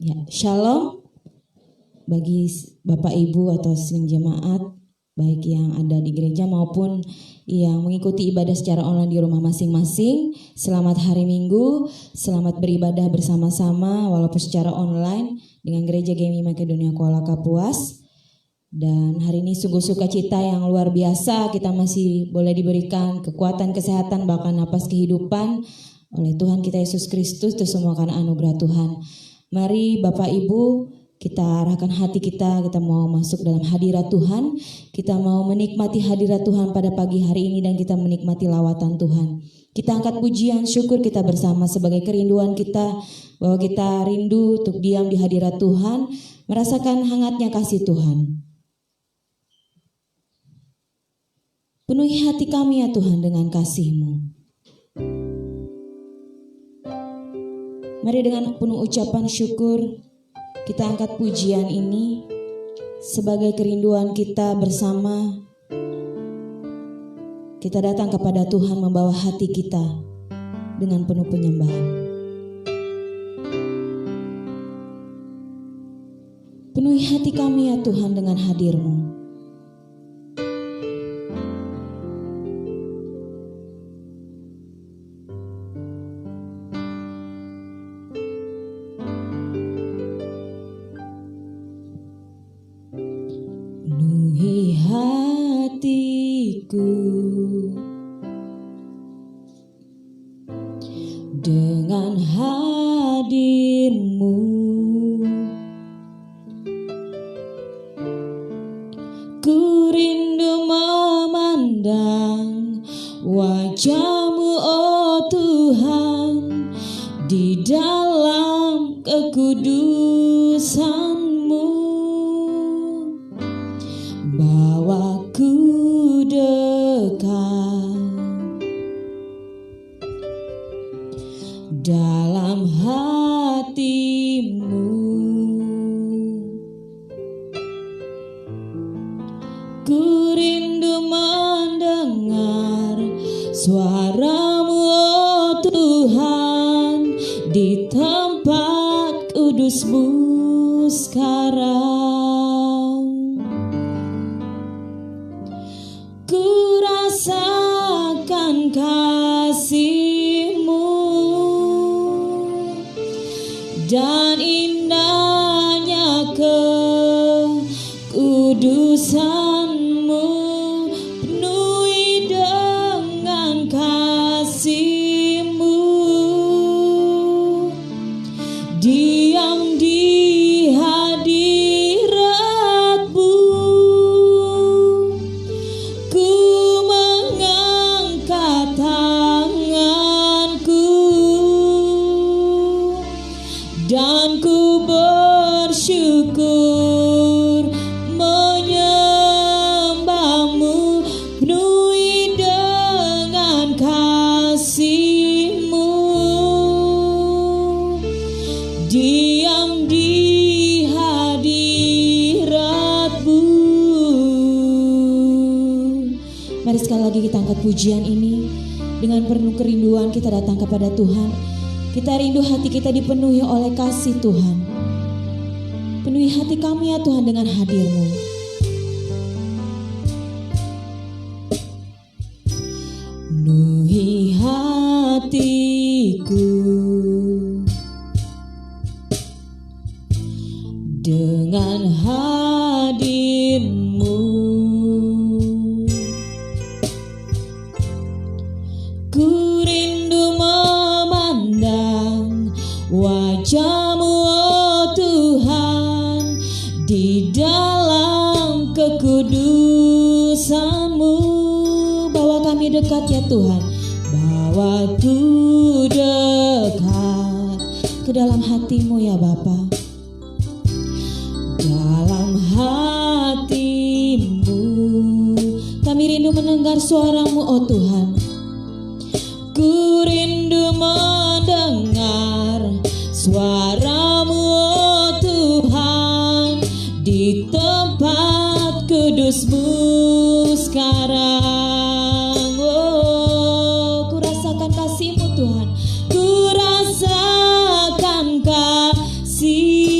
Ya, Shalom bagi Bapak Ibu atau sidang jemaat, baik yang ada di gereja maupun yang mengikuti ibadah secara online di rumah masing-masing. Selamat hari Minggu, selamat beribadah bersama-sama walaupun secara online dengan Gereja GMI Makedonia Kuala Kapuas. Dan hari ini sungguh sukacita yang luar biasa, kita masih boleh diberikan kekuatan, kesehatan, bahkan napas kehidupan oleh Tuhan kita Yesus Kristus. Itu semua karena anugerah Tuhan. Mari Bapak Ibu, kita arahkan hati kita mau masuk dalam hadirat Tuhan. Kita mau menikmati hadirat Tuhan pada pagi hari ini dan kita menikmati lawatan Tuhan. Kita angkat pujian, syukur kita bersama sebagai kerinduan kita, bahwa kita rindu untuk diam di hadirat Tuhan, merasakan hangatnya kasih Tuhan. Penuhi hati kami ya Tuhan dengan kasih-Mu. Mari dengan penuh ucapan syukur kita angkat pujian ini sebagai kerinduan kita bersama. Kita datang kepada Tuhan membawa hati kita dengan penuh penyembahan. Penuhi hati kami ya Tuhan dengan hadir-Mu. Dengan hadir-Mu, ku rindu memandang wajah-Mu, oh Tuhan, di dalam kekudusan-Mu. Bawaku dekat dalam hati-Mu, ku rindu mendengar suara-Mu, oh Tuhan, di tempat kudus-Mu sekarang. Ku rasakan kasih-Mu dan indahnya kekudusan-Mu, penuhi dengan kasih-Mu, diam di hadirat-Mu, ku mengangkat tanganku dan ku bersyukur menyembah-Mu, penuhi dengan kasih-Mu, diam di hadirat-Mu. Mari sekali lagi kita angkat pujian ini dengan penuh kerinduan kita datang kepada Tuhan. Kita rindu hati kita dipenuhi oleh kasih Tuhan. Penuhi hati kami ya Tuhan dengan hadir-Mu. Penuhi hatiku dengan hadir-Mu, ku rindu memandang wajah-Mu, oh Tuhan, di dalam kekudusan-Mu. Bawa kami dekat ya Tuhan, bawa ku dekat ke dalam hati-Mu ya Bapa. Dalam hati-Mu kami rindu mendengar suara-Mu, oh Tuhan. Ku rindu mendengar suara-Mu, oh Tuhan, di tempat kudus-Mu sekarang. Oh, ku rasakan kasih-Mu Tuhan, ku rasakan kasih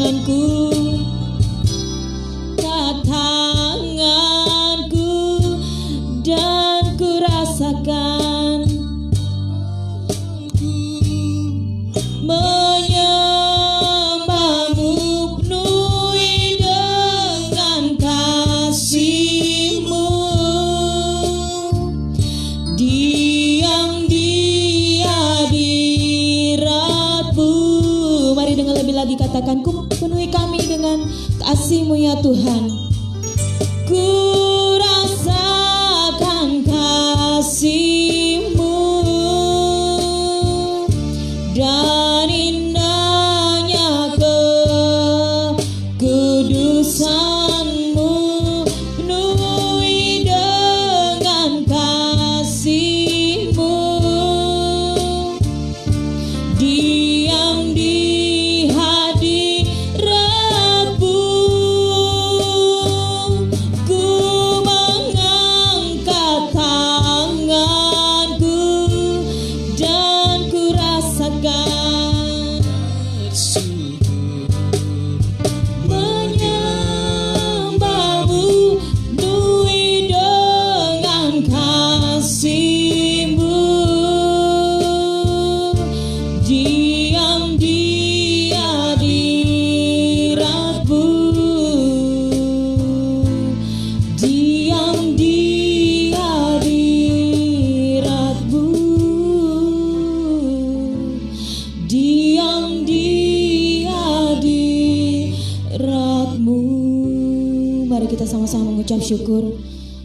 tanganku, dan ku rasakan menyembahmu penuhi dengan kasih-Mu, diam di hadirat-Mu. Mari dengar lebih lagi, katakan, ku penuhi kami dengan kasih-Mu ya Tuhan. Ku rasakan kasih-Mu dan indahnya kekudusan-Mu, penuhi dengan kasih-Mu, diam di hadirat-Mu. Ku mengangkat tanganku dan ku rasakan menyembahmu penuhi dengan kasih-Mu, diam di hadirat-Mu, diam di hadirat-Mu, diam di hadirat-Mu. Mari kita sama-sama mengucap syukur.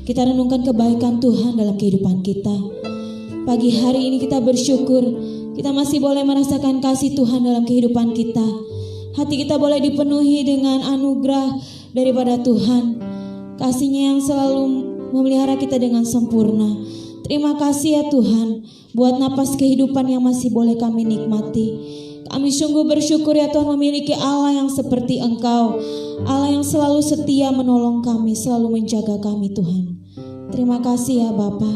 Kita renungkan kebaikan Tuhan dalam kehidupan kita. Pagi hari ini kita bersyukur kita masih boleh merasakan kasih Tuhan dalam kehidupan kita. Hati kita boleh dipenuhi dengan anugerah daripada Tuhan. Kasih-Nya yang selalu memelihara kita dengan sempurna. Terima kasih ya Tuhan buat napas kehidupan yang masih boleh kami nikmati. Kami sungguh bersyukur ya Tuhan memiliki Allah yang seperti Engkau, Allah yang selalu setia menolong kami, selalu menjaga kami Tuhan. Terima kasih ya Bapa.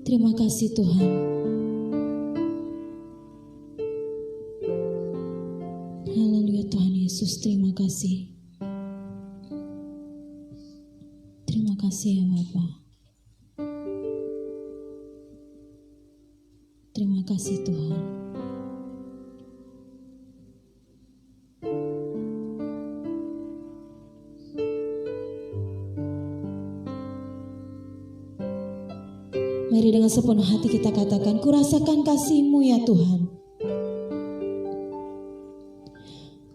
Terima kasih Tuhan. Haleluya Tuhan Yesus, terima kasih. Terima kasih ya Bapa. Terima kasih Tuhan. Mari dengan sepenuh hati kita katakan, ku rasakan kasih-Mu ya Tuhan.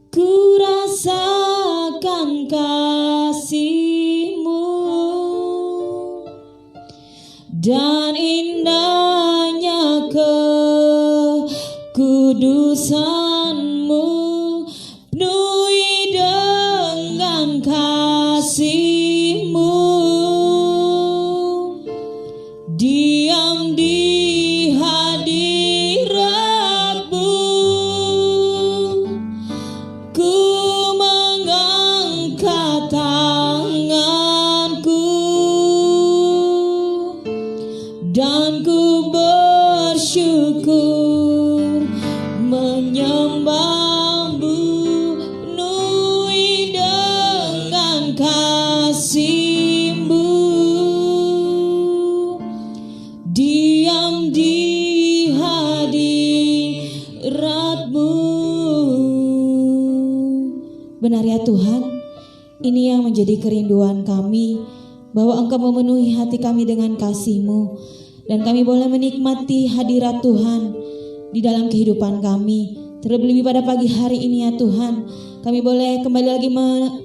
Ku rasakan kasih-Mu dan indahnya kekudusan-Mu, penuhi dengan kasih-Mu, diam di hadirat-Mu. Ku mengangkat tanganku dan ku bersyukur menyembah-Mu, penuhi dengan kasih-Mu, diam di hadirat-Mu. Benar ya Tuhan, ini yang menjadi kerinduan kami, bahwa Engkau memenuhi hati kami dengan kasih-Mu, dan kami boleh menikmati hadirat Tuhan di dalam kehidupan kami. Terlebih pada pagi hari ini ya Tuhan, kami boleh kembali lagi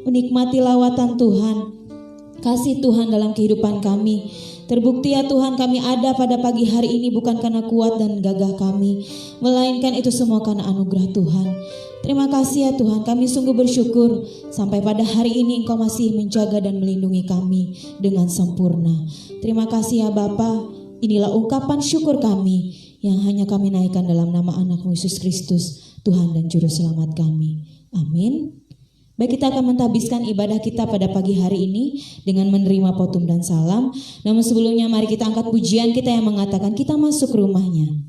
menikmati lawatan Tuhan, kasih Tuhan dalam kehidupan kami. Terbukti ya Tuhan, kami ada pada pagi hari ini bukan karena kuat dan gagah kami, melainkan itu semua karena anugerah Tuhan. Terima kasih ya Tuhan, kami sungguh bersyukur sampai pada hari ini Engkau masih menjaga dan melindungi kami dengan sempurna. Terima kasih ya Bapa, inilah ungkapan syukur kami yang hanya kami naikkan dalam nama anak-Mu Yesus Kristus, Tuhan dan Juru Selamat kami. Amin. Baik, kita akan menthabiskan ibadah kita pada pagi hari ini dengan menerima potum dan salam. Namun sebelumnya mari kita angkat pujian kita yang mengatakan kita masuk rumahnya.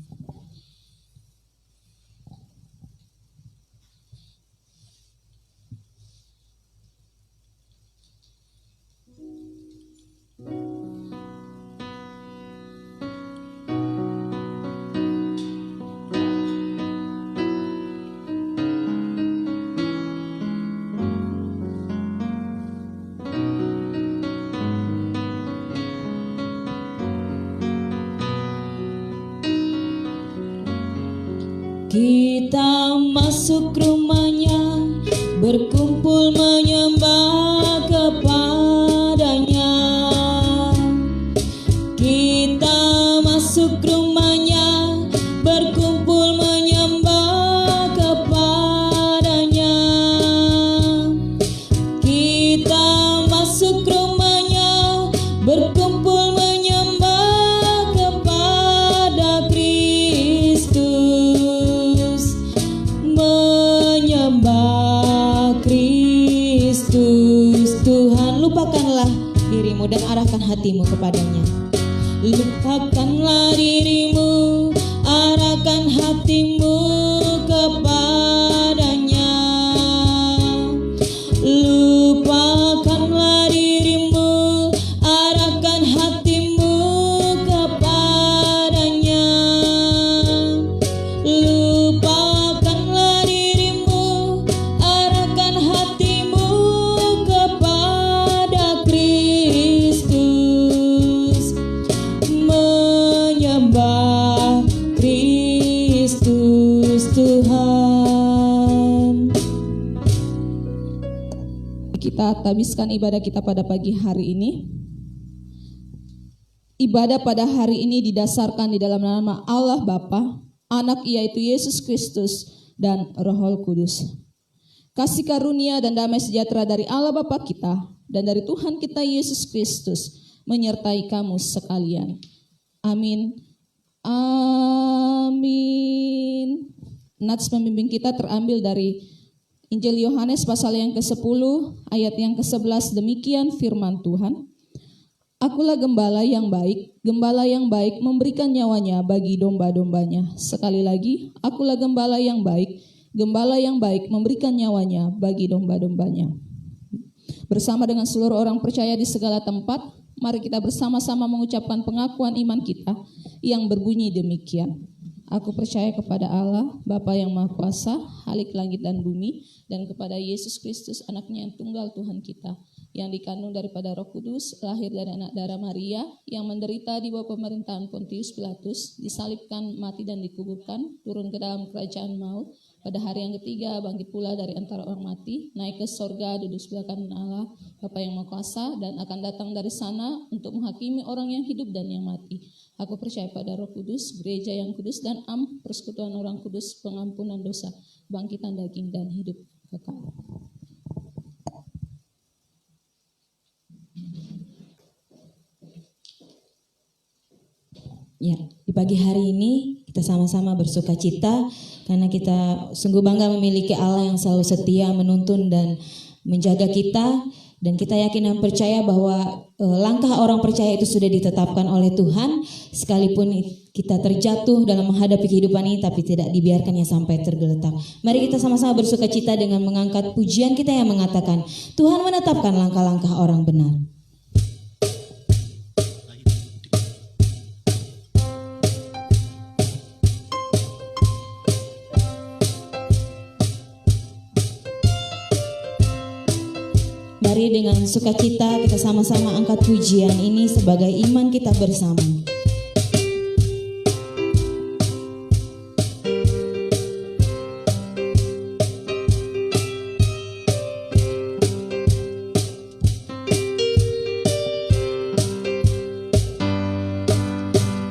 Kita masuk rumahnya, berkumpul menyembah kepadanya. Kita masuk rumahnya, berkumpul menyembah kepadanya. Kita masuk rumahnya, berkumpul menyembah kepada Kristus. Menyembah Kristus. Tuhan, lupakanlah dirimu dan arahkan hatimu kepadanya. Lupakanlah dirimu, arahkan hatimu kepadanya. Lupakanlah dirimu, arahkan hatimu kepadanya. Lupakanlah dirimu, arahkan hatimu kepada Kristus. Menyembah Kristus Tuhan. Kita habiskan ibadah kita pada pagi hari ini. Ibadah pada hari ini didasarkan di dalam nama Allah Bapa, Anak yaitu Yesus Kristus, dan Roh Kudus. Kasih karunia dan damai sejahtera dari Allah Bapa kita dan dari Tuhan kita Yesus Kristus menyertai kamu sekalian. Amin. Amin. Nats pembimbing kita terambil dari Injil Yohanes pasal yang ke-10 ayat yang ke-11. Demikian firman Tuhan. Akulah gembala yang baik memberikan nyawanya bagi domba-dombanya. Sekali lagi, akulah gembala yang baik memberikan nyawanya bagi domba-dombanya. Bersama dengan seluruh orang percaya di segala tempat, mari kita bersama-sama mengucapkan pengakuan iman kita yang berbunyi demikian. Aku percaya kepada Allah, Bapa yang Maha Kuasa, Khalik langit dan bumi, dan kepada Yesus Kristus, anaknya yang tunggal Tuhan kita, yang dikandung daripada Roh Kudus, lahir dari anak darah Maria, yang menderita di bawah pemerintahan Pontius Pilatus, disalibkan, mati dan dikuburkan, turun ke dalam kerajaan maut, pada hari yang ketiga bangkit pula dari antara orang mati, naik ke sorga, duduk sebelah kanan Allah, Bapa yang Maha Kuasa, dan akan datang dari sana untuk menghakimi orang yang hidup dan yang mati. Aku percaya pada Roh Kudus, gereja yang kudus dan persekutuan orang kudus, pengampunan dosa, bangkitan daging dan hidup kekal. Ya, di pagi hari ini kita sama-sama bersuka cita karena kita sungguh bangga memiliki Allah yang selalu setia menuntun dan menjaga kita. Dan kita yakin dan percaya bahwa langkah orang percaya itu sudah ditetapkan oleh Tuhan. Sekalipun kita terjatuh dalam menghadapi kehidupan ini, tapi tidak dibiarkannya sampai tergeletak. Mari kita sama-sama bersuka cita dengan mengangkat pujian kita yang mengatakan, Tuhan menetapkan langkah-langkah orang benar. Mari dengan sukacita kita sama-sama angkat pujian ini sebagai iman kita bersama.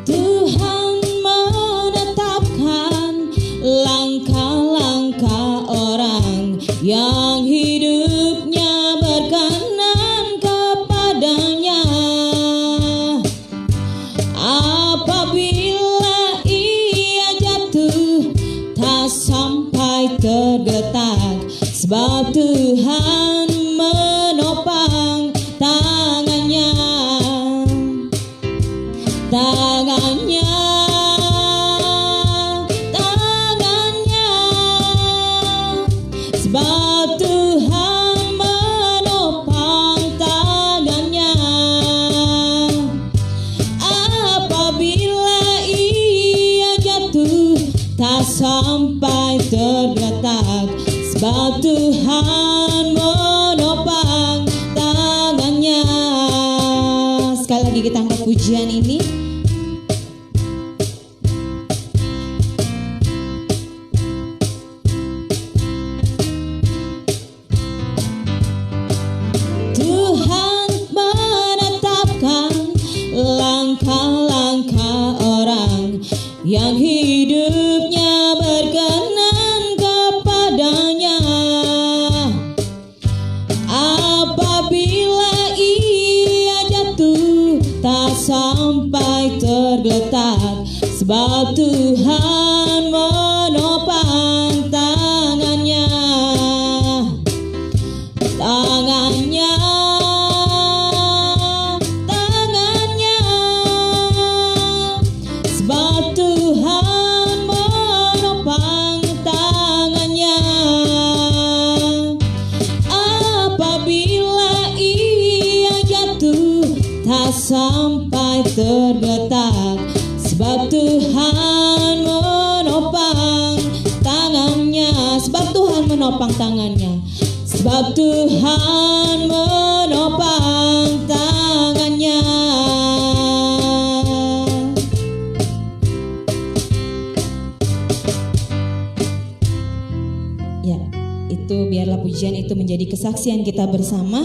Tuhan menetapkan langkah-langkah orang yang hidupnya berkenan kepadanya. Apabila ia jatuh tak sampai tergeletak, sebab Tuhan menopang tangannya. Sebab Tuhan menopang tangannya. Apabila ia jatuh tak sampai tergeletak, sebab Tuhan menopang tangannya. Sekali lagi kita angkat pujian ini. yang hidupnya berkenan kepadanya. Apabila ia jatuh tak sampai tergeletak, sebab Tuhan menopang tangannya. Tangannya, tangannya, sebab Tuhan menopang tangannya. Apabila ia jatuh tak sampai tergeletak, sebab Tuhan menopang tangannya. Sebab Tuhan menopang tangannya. Sebab Tuhan menopang tangannya. Ya, itu biarlah pujian itu menjadi kesaksian kita bersama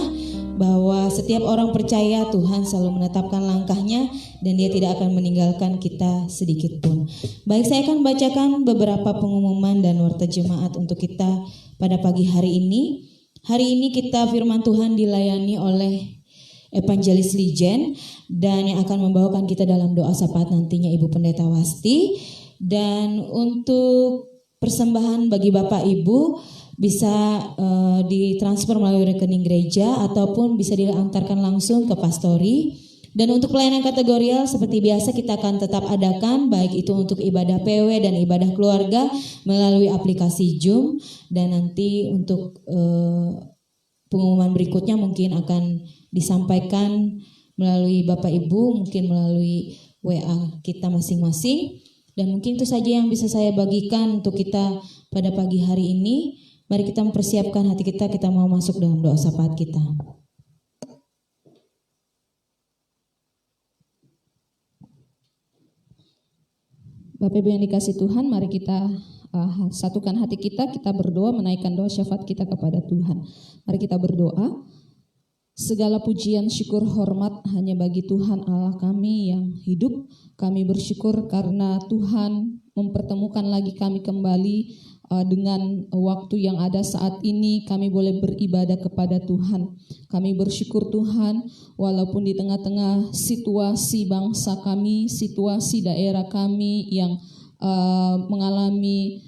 bahwa setiap orang percaya Tuhan selalu menetapkan langkahnya dan Dia tidak akan meninggalkan kita sedikit pun. Baik, saya akan bacakan beberapa pengumuman dan warta jemaat untuk kita pada pagi hari ini. Hari ini kita firman Tuhan dilayani oleh Evangelis Lijen dan yang akan membawakan kita dalam doa syafaat nantinya Ibu Pendeta Wasti. Dan untuk persembahan bagi Bapak Ibu bisa ditransfer melalui rekening gereja ataupun bisa diantarkan langsung ke pastori. Dan untuk pelayanan kategorial seperti biasa kita akan tetap adakan, baik itu untuk ibadah PW dan ibadah keluarga melalui aplikasi Zoom. Dan nanti untuk pengumuman berikutnya mungkin akan disampaikan melalui Bapak Ibu, mungkin melalui WA kita masing-masing. Dan mungkin itu saja yang bisa saya bagikan untuk kita pada pagi hari ini. Mari kita mempersiapkan hati kita mau masuk dalam doa syafaat kita. Bapak Ibu yang dikasih Tuhan, mari kita satukan hati kita berdoa menaikkan doa syafaat kita kepada Tuhan. Mari kita berdoa. Segala pujian, syukur, hormat hanya bagi Tuhan Allah kami yang hidup. Kami bersyukur karena Tuhan mempertemukan lagi kami kembali dengan waktu yang ada saat ini. Kami boleh beribadah kepada Tuhan. Kami bersyukur Tuhan, walaupun di tengah-tengah situasi bangsa kami, situasi daerah kami yang mengalami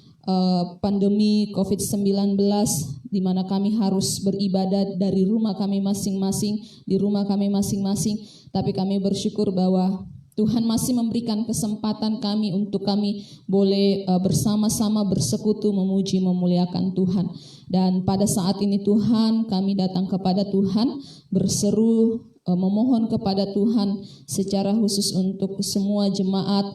pandemi COVID-19, di mana kami harus beribadah dari rumah kami masing-masing, di rumah kami masing-masing. Tapi kami bersyukur bahwa Tuhan masih memberikan kesempatan kami untuk kami boleh bersama-sama bersekutu memuji memuliakan Tuhan. Dan pada saat ini Tuhan, kami datang kepada Tuhan berseru memohon kepada Tuhan secara khusus untuk semua jemaat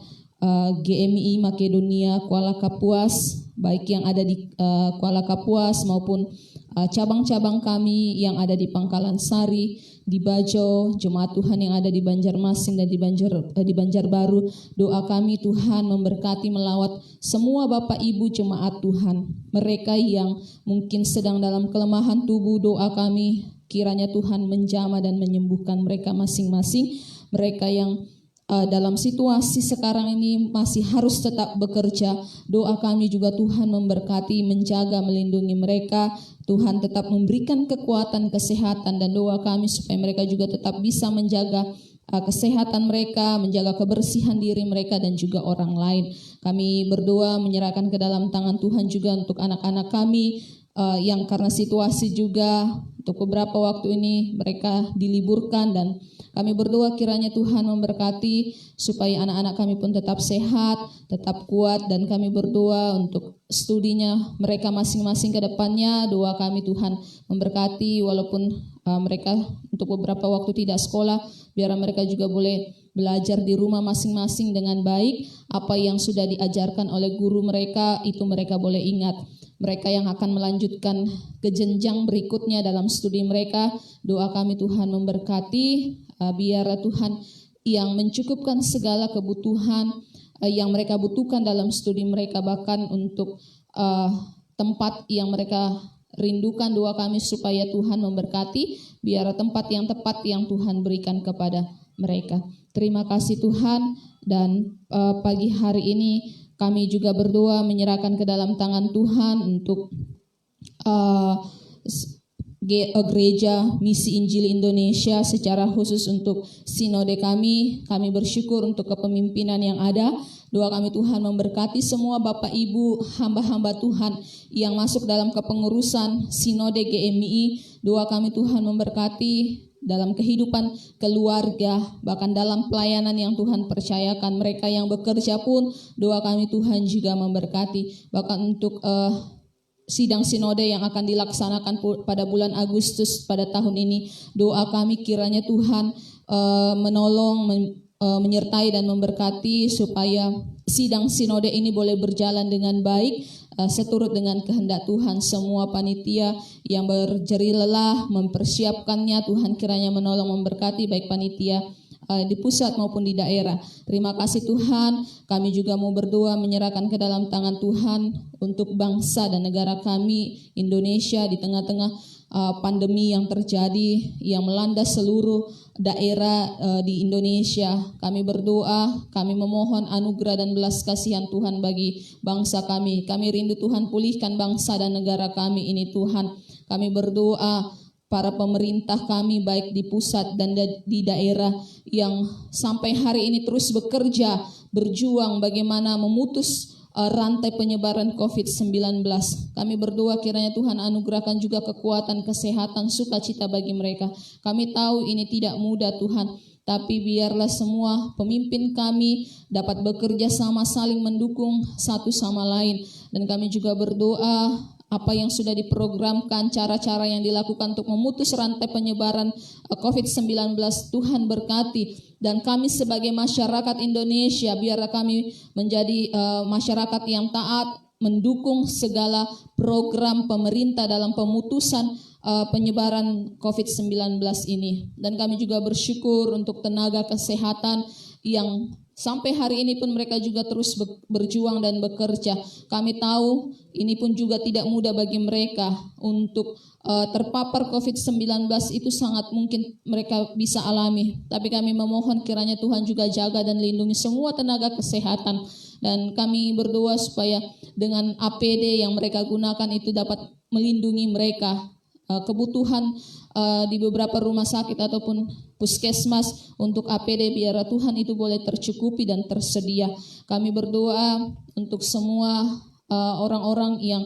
GMI Makedonia Kuala Kapuas, baik yang ada di Kuala Kapuas maupun cabang-cabang kami yang ada di Pangkalan Sari, di Bajo, jemaat Tuhan yang ada di Banjarmasin dan di Banjarbaru. Doa kami Tuhan memberkati melawat semua Bapak Ibu jemaat Tuhan. Mereka yang mungkin sedang dalam kelemahan tubuh, doa kami kiranya Tuhan menjamah dan menyembuhkan mereka masing-masing. Mereka yang dalam situasi sekarang ini masih harus tetap bekerja, doa kami juga Tuhan memberkati, menjaga, melindungi mereka. Tuhan tetap memberikan kekuatan, kesehatan, dan doa kami supaya mereka juga tetap bisa menjaga kesehatan mereka, menjaga kebersihan diri mereka dan juga orang lain. Kami berdoa menyerahkan ke dalam tangan Tuhan juga untuk anak-anak kami yang karena situasi juga untuk beberapa waktu ini mereka diliburkan, dan kami berdoa kiranya Tuhan memberkati supaya anak-anak kami pun tetap sehat, tetap kuat, dan kami berdoa untuk studinya mereka masing-masing ke depannya. Doa kami Tuhan memberkati walaupun mereka untuk beberapa waktu tidak sekolah, biar mereka juga boleh belajar di rumah masing-masing dengan baik. Apa yang sudah diajarkan oleh guru mereka itu mereka boleh ingat. Mereka yang akan melanjutkan ke jenjang berikutnya dalam studi mereka, doa kami Tuhan memberkati, biar Tuhan yang mencukupkan segala kebutuhan yang mereka butuhkan dalam studi mereka, bahkan untuk tempat yang mereka rindukan. Doa kami supaya Tuhan memberkati, biar tempat yang tepat yang Tuhan berikan kepada mereka. Terima kasih Tuhan, dan pagi hari ini kami juga berdoa menyerahkan ke dalam tangan Tuhan untuk Gereja Misi Injil Indonesia, secara khusus untuk sinode kami. Kami bersyukur untuk kepemimpinan yang ada. Doa kami Tuhan memberkati semua Bapak Ibu hamba-hamba Tuhan yang masuk dalam kepengurusan sinode GMI. Doa kami Tuhan memberkati dalam kehidupan keluarga, bahkan dalam pelayanan yang Tuhan percayakan. Mereka yang bekerja pun doa kami Tuhan juga memberkati. Bahkan untuk sidang sinode yang akan dilaksanakan pada bulan Agustus pada tahun ini, doa kami kiranya Tuhan menolong, menyertai dan memberkati supaya sidang sinode ini boleh berjalan dengan baik, seturut dengan kehendak Tuhan. Semua panitia yang berjerih lelah mempersiapkannya, Tuhan kiranya menolong memberkati baik panitia di pusat maupun di daerah. Terima kasih Tuhan. Kami juga mau berdoa menyerahkan ke dalam tangan Tuhan untuk bangsa dan negara kami Indonesia di tengah-tengah pandemi yang terjadi yang melanda seluruh daerah di Indonesia. Kami berdoa, kami memohon anugerah dan belas kasihan Tuhan bagi bangsa kami. Kami rindu Tuhan pulihkan bangsa dan negara kami ini Tuhan. Kami berdoa para pemerintah kami baik di pusat dan di daerah yang sampai hari ini terus bekerja, berjuang bagaimana memutus rantai penyebaran COVID-19. Kami berdoa kiranya Tuhan anugerahkan juga kekuatan, kesehatan, sukacita bagi mereka. Kami tahu ini tidak mudah Tuhan, tapi biarlah semua pemimpin kami dapat bekerja sama, saling mendukung satu sama lain. Dan kami juga berdoa apa yang sudah diprogramkan, cara-cara yang dilakukan untuk memutus rantai penyebaran COVID-19, Tuhan berkati. Dan kami sebagai masyarakat Indonesia, biarlah kami menjadi masyarakat yang taat, mendukung segala program pemerintah dalam pemutusan penyebaran COVID-19 ini. Dan kami juga bersyukur untuk tenaga kesehatan yang sampai hari ini pun mereka juga terus berjuang dan bekerja. Kami tahu ini pun juga tidak mudah bagi mereka untuk terpapar COVID-19, itu sangat mungkin mereka bisa alami. Tapi kami memohon kiranya Tuhan juga jaga dan lindungi semua tenaga kesehatan. Dan kami berdoa supaya dengan APD yang mereka gunakan itu dapat melindungi mereka. Kebutuhan di beberapa rumah sakit ataupun puskesmas untuk APD, biar Tuhan itu boleh tercukupi dan tersedia. Kami berdoa untuk semua orang-orang yang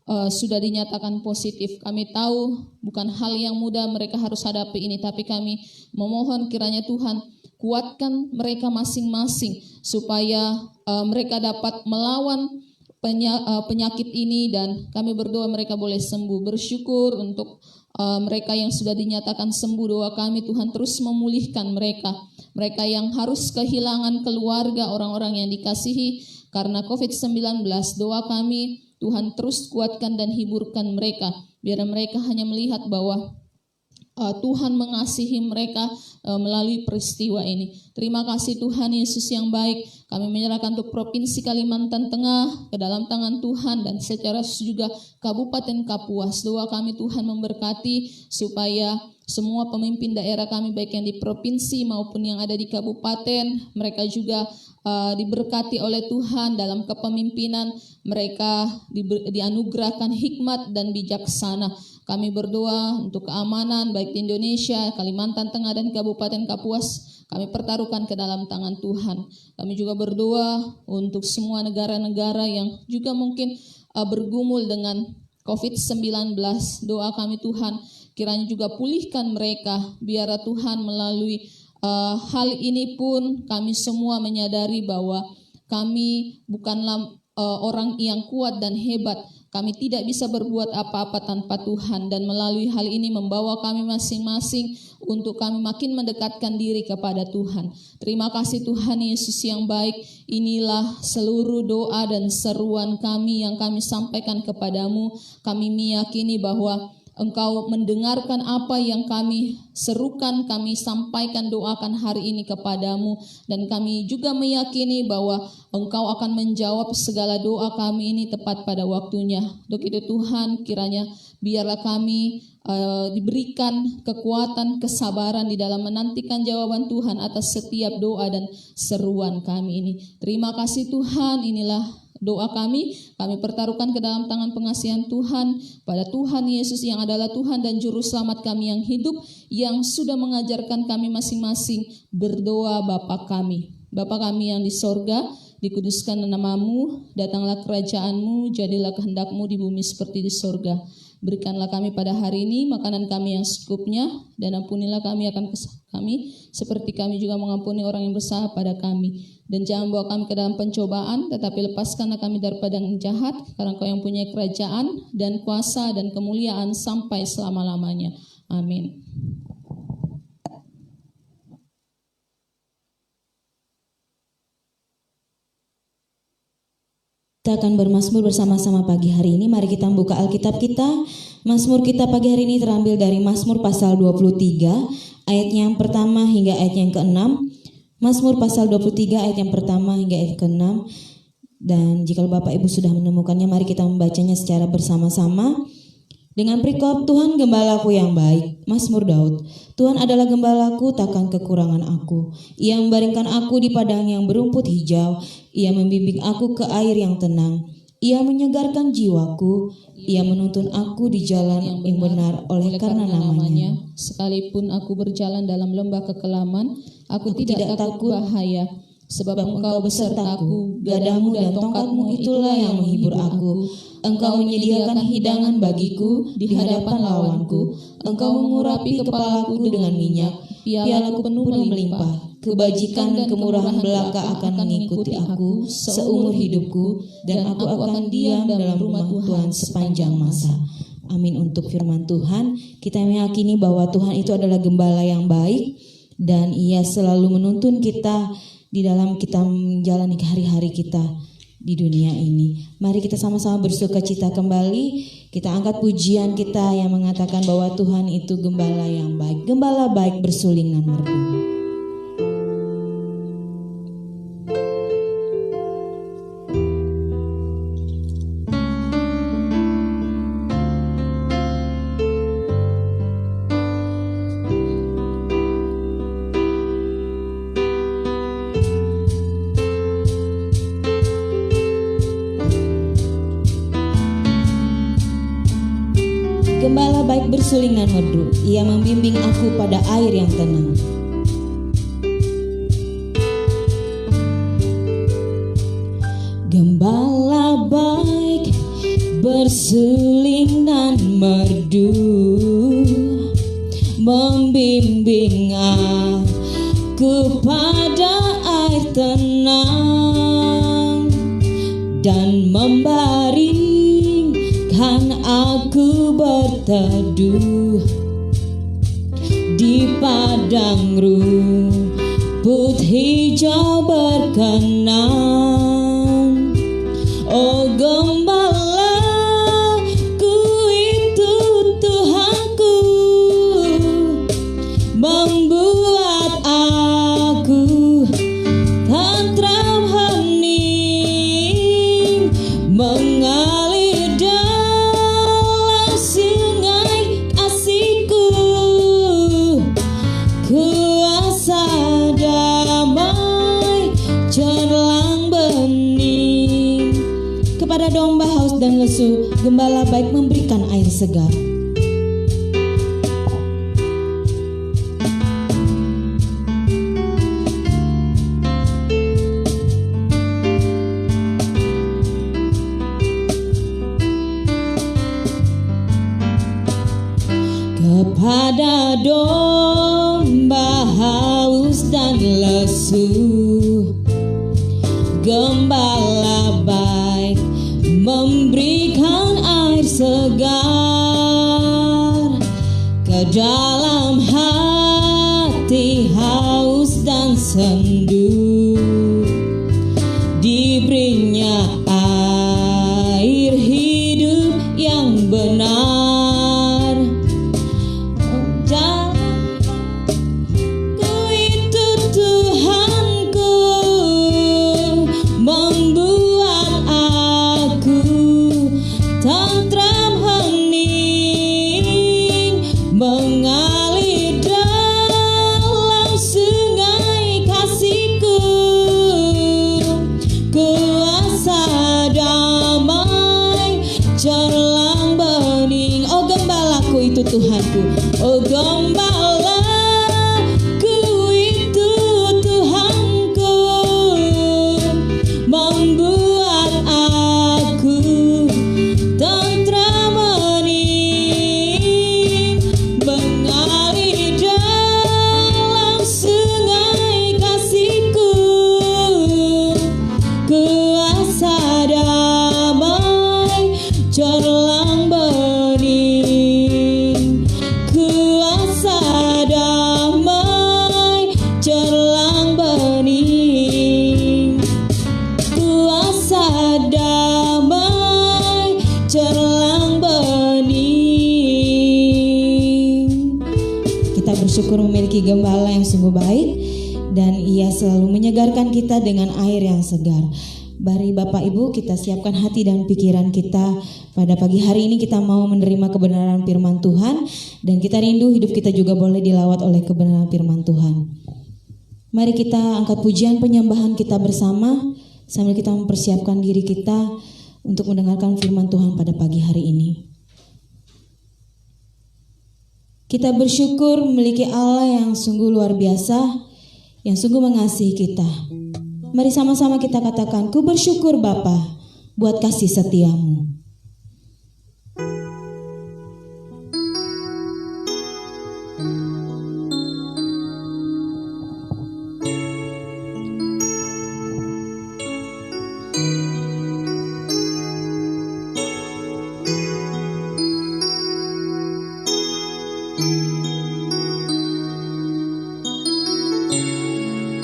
sudah dinyatakan positif. Kami tahu bukan hal yang mudah mereka harus hadapi ini, tapi kami memohon kiranya Tuhan kuatkan mereka masing-masing supaya mereka dapat melawan penyakit ini, dan kami berdoa mereka boleh sembuh. Bersyukur untuk mereka yang sudah dinyatakan sembuh. Doa kami Tuhan terus memulihkan mereka yang harus kehilangan keluarga, orang-orang yang dikasihi karena COVID-19. Doa kami Tuhan terus kuatkan dan hiburkan mereka, biar mereka hanya melihat bahwa Tuhan mengasihi mereka melalui peristiwa ini. Terima kasih Tuhan Yesus yang baik. Kami menyerahkan untuk Provinsi Kalimantan Tengah ke dalam tangan Tuhan, dan secara juga Kabupaten Kapuas. Doa kami Tuhan memberkati supaya semua pemimpin daerah kami baik yang di provinsi maupun yang ada di kabupaten, mereka juga diberkati oleh Tuhan dalam kepemimpinan mereka, dianugerahkan hikmat dan bijaksana. Kami berdoa untuk keamanan baik di Indonesia, Kalimantan Tengah dan Kabupaten Kapuas. Kami pertaruhkan ke dalam tangan Tuhan. Kami juga berdoa untuk semua negara-negara yang juga mungkin bergumul dengan COVID-19. Doa kami Tuhan kiranya juga pulihkan mereka, biar Tuhan melalui hal ini pun kami semua menyadari bahwa kami bukanlah orang yang kuat dan hebat. Kami tidak bisa berbuat apa-apa tanpa Tuhan, dan melalui hal ini membawa kami masing-masing untuk kami makin mendekatkan diri kepada Tuhan. Terima kasih Tuhan Yesus yang baik. Inilah seluruh doa dan seruan kami yang kami sampaikan kepadamu. Kami meyakini bahwa Engkau mendengarkan apa yang kami serukan, kami sampaikan, doakan hari ini kepadamu. Dan kami juga meyakini bahwa Engkau akan menjawab segala doa kami ini tepat pada waktunya. Untuk itu Tuhan, kiranya biarlah kami diberikan kekuatan, kesabaran di dalam menantikan jawaban Tuhan atas setiap doa dan seruan kami ini. Terima kasih Tuhan, inilah doa kami pertaruhkan ke dalam tangan pengasihan Tuhan, pada Tuhan Yesus yang adalah Tuhan dan Juru Selamat kami yang hidup, yang sudah mengajarkan kami masing-masing berdoa Bapa kami. Bapa kami yang di sorga, dikuduskan nama-Mu, datanglah kerajaan-Mu, jadilah kehendak-Mu di bumi seperti di sorga. Berikanlah kami pada hari ini makanan kami yang secukupnya, dan ampunilah kami akan kesalahan kami, seperti kami juga mengampuni orang yang bersalah pada kami. Dan jangan bawa kami ke dalam pencobaan, tetapi lepaskanlah kami daripada yang jahat, karena Engkau yang punya kerajaan dan kuasa dan kemuliaan sampai selama-lamanya. Amin. Kita akan bermazmur bersama-sama pagi hari ini. Mari kita membuka Alkitab kita. Mazmur kita pagi hari ini terambil dari Mazmur pasal 23, ayat yang pertama hingga ayat yang ke-6. Mazmur pasal 23 ayat yang pertama hingga ayat ke-6. Dan jika Bapak Ibu sudah menemukannya, mari kita membacanya secara bersama-sama. Dengan perikop, Tuhan gembalaku yang baik. Mazmur Daud. Tuhan adalah gembalaku, takkan kekurangan aku. Ia membaringkan aku di padang yang berumput hijau. Ia membimbing aku ke air yang tenang. Ia menyegarkan jiwaku. Ia menuntun aku di jalan yang benar oleh karena namanya. Sekalipun aku berjalan dalam lembah kekelaman, aku tidak takut bahaya. Sebab Engkau besertaku, gadamu dan tongkatmu itulah yang menghibur aku. Engkau menyediakan hidangan bagiku di hadapan lawanku. Engkau mengurapi kepalaku dengan minyak, pialaku penuh melimpah. Kebajikan dan kemurahan belaka akan mengikuti aku seumur hidupku, dan aku akan diam dalam rumah Tuhan sepanjang masa. Amin. Untuk firman Tuhan, kita meyakini bahwa Tuhan itu adalah gembala yang baik, dan Ia selalu menuntun kita di dalam kita menjalani hari-hari kita di dunia ini. Mari kita sama-sama bersukacita kembali. Kita angkat pujian kita yang mengatakan bahwa Tuhan itu gembala yang baik. Gembala baik bersuling dan merdu. Gembala baik bersuling dan merdu, Ia membimbing aku pada air yang tenang. Gembala baik bersuling dan merdu, membimbing aku pada air tenang, dan membaringkan aku berteduh di padang rumput hijau berkenan. Oh gembalaku itu Tuhanku, membuat aku tentram hening, mengalir dalam sungai kasihku, kuasa damai cerlang bening. Kepada domba haus dan lesu, gembala baik memberikan air segar. Kepada domba haus dan lesu, gembala baik memberikan air segar. Ke dalam hati haus dan sendu, diberinya air hidup yang benar. mengalir dalam sungai kasih-Ku, kuasa damai cerlang bening. Oh gembalaku itu Tuhanku, oh gembalaku itu Tuhanku, membuat aku tentram hening, mengalir dalam sungai kasih-Ku, kuasa damai cerlang bening, kuasa damai cerlang bening, kuasa damai cerlang bening. Kita bersyukur memiliki gembala yang sungguh baik dan ia selalu menyegarkan kita dengan air yang segar. Mari Bapak Ibu kita siapkan hati dan pikiran kita pada pagi hari ini. Kita mau menerima kebenaran firman Tuhan dan kita rindu hidup kita juga boleh dilawat oleh kebenaran firman Tuhan. Mari kita angkat pujian penyembahan kita bersama sambil kita mempersiapkan diri kita untuk mendengarkan firman Tuhan pada pagi hari ini. Kita bersyukur memiliki Allah yang sungguh luar biasa, yang sungguh mengasihi kita. Mari sama-sama kita katakan, ku bersyukur Bapa buat kasih setiamu.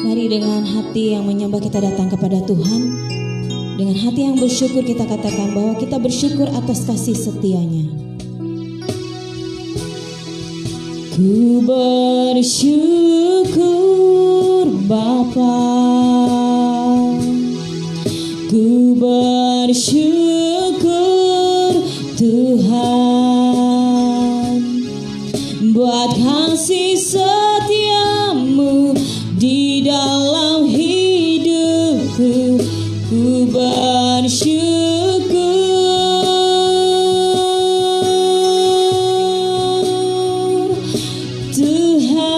Mari dengan hati yang menyembah kita datang kepada Tuhan. Dengan hati yang bersyukur kita katakan bahwa kita bersyukur atas kasih setia-Nya. Ku bersyukur Bapa, ku bersyukur Tuhan buat kasih setiamu di dalam hidupku. Ku bersyukur Tuhan.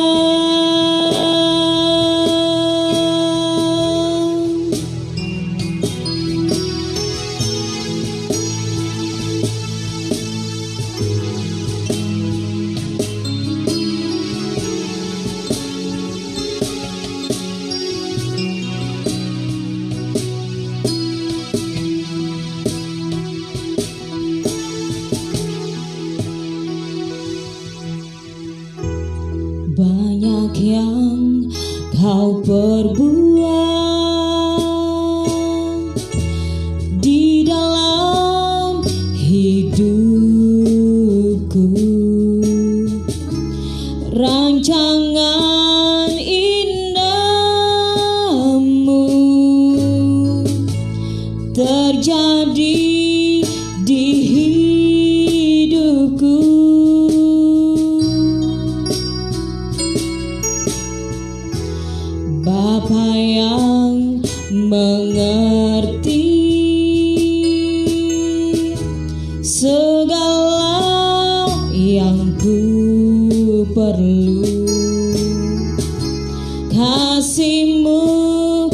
Banyak yang kau perbuat di dalam hidupku, rancangan indahmu terjadi di hidupku. Bapa yang mengerti segala yang ku perlu, kasih-Mu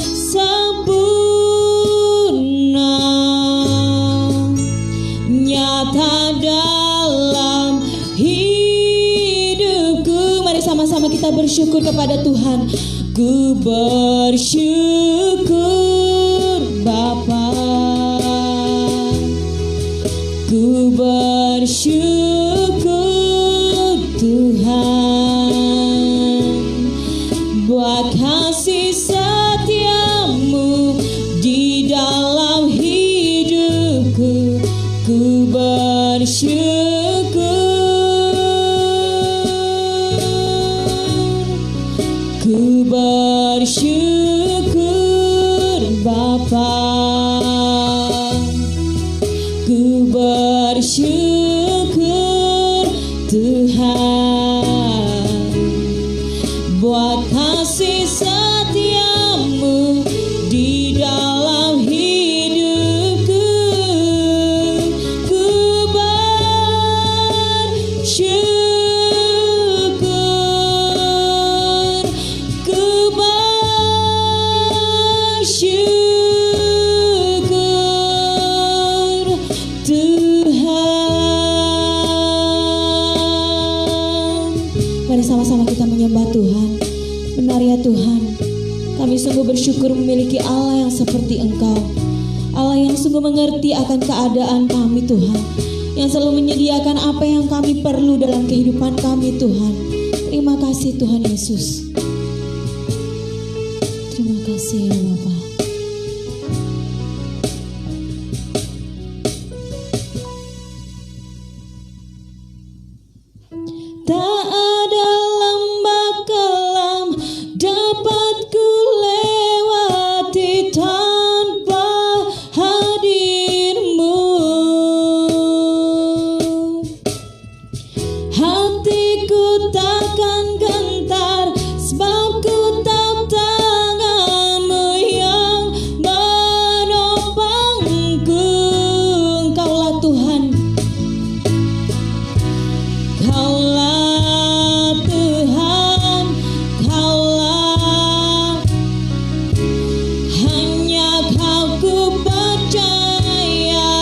sempurna nyata dalam hidupku. Mari sama-sama kita bersyukur kepada Tuhan. Ku bersyukur Bapa, ku bersyukur Tuhan buat kasih setiamu di dalam hidupku. Ku bersyukur, ku bersyukur Bapa, ku bersyukur Tuhan. Mari sama-sama kita menyembah Tuhan. Benar ya Tuhan, kami sungguh bersyukur memiliki Allah yang seperti Engkau, Allah yang sungguh mengerti akan keadaan kami Tuhan, yang selalu menyediakan apa yang kami perlu dalam kehidupan kami Tuhan. Terima kasih Tuhan Yesus. Terima kasih ya Bapa. Tak ada lembah kelam dapat ku lewati tanpa hadir-Mu. Hatiku takkan gentar sebab ku tahu tangan-Mu yang menopangku. Engkaulah Tuhan, Kaulah Tuhan, Kaulah, hanya Kau ku percaya.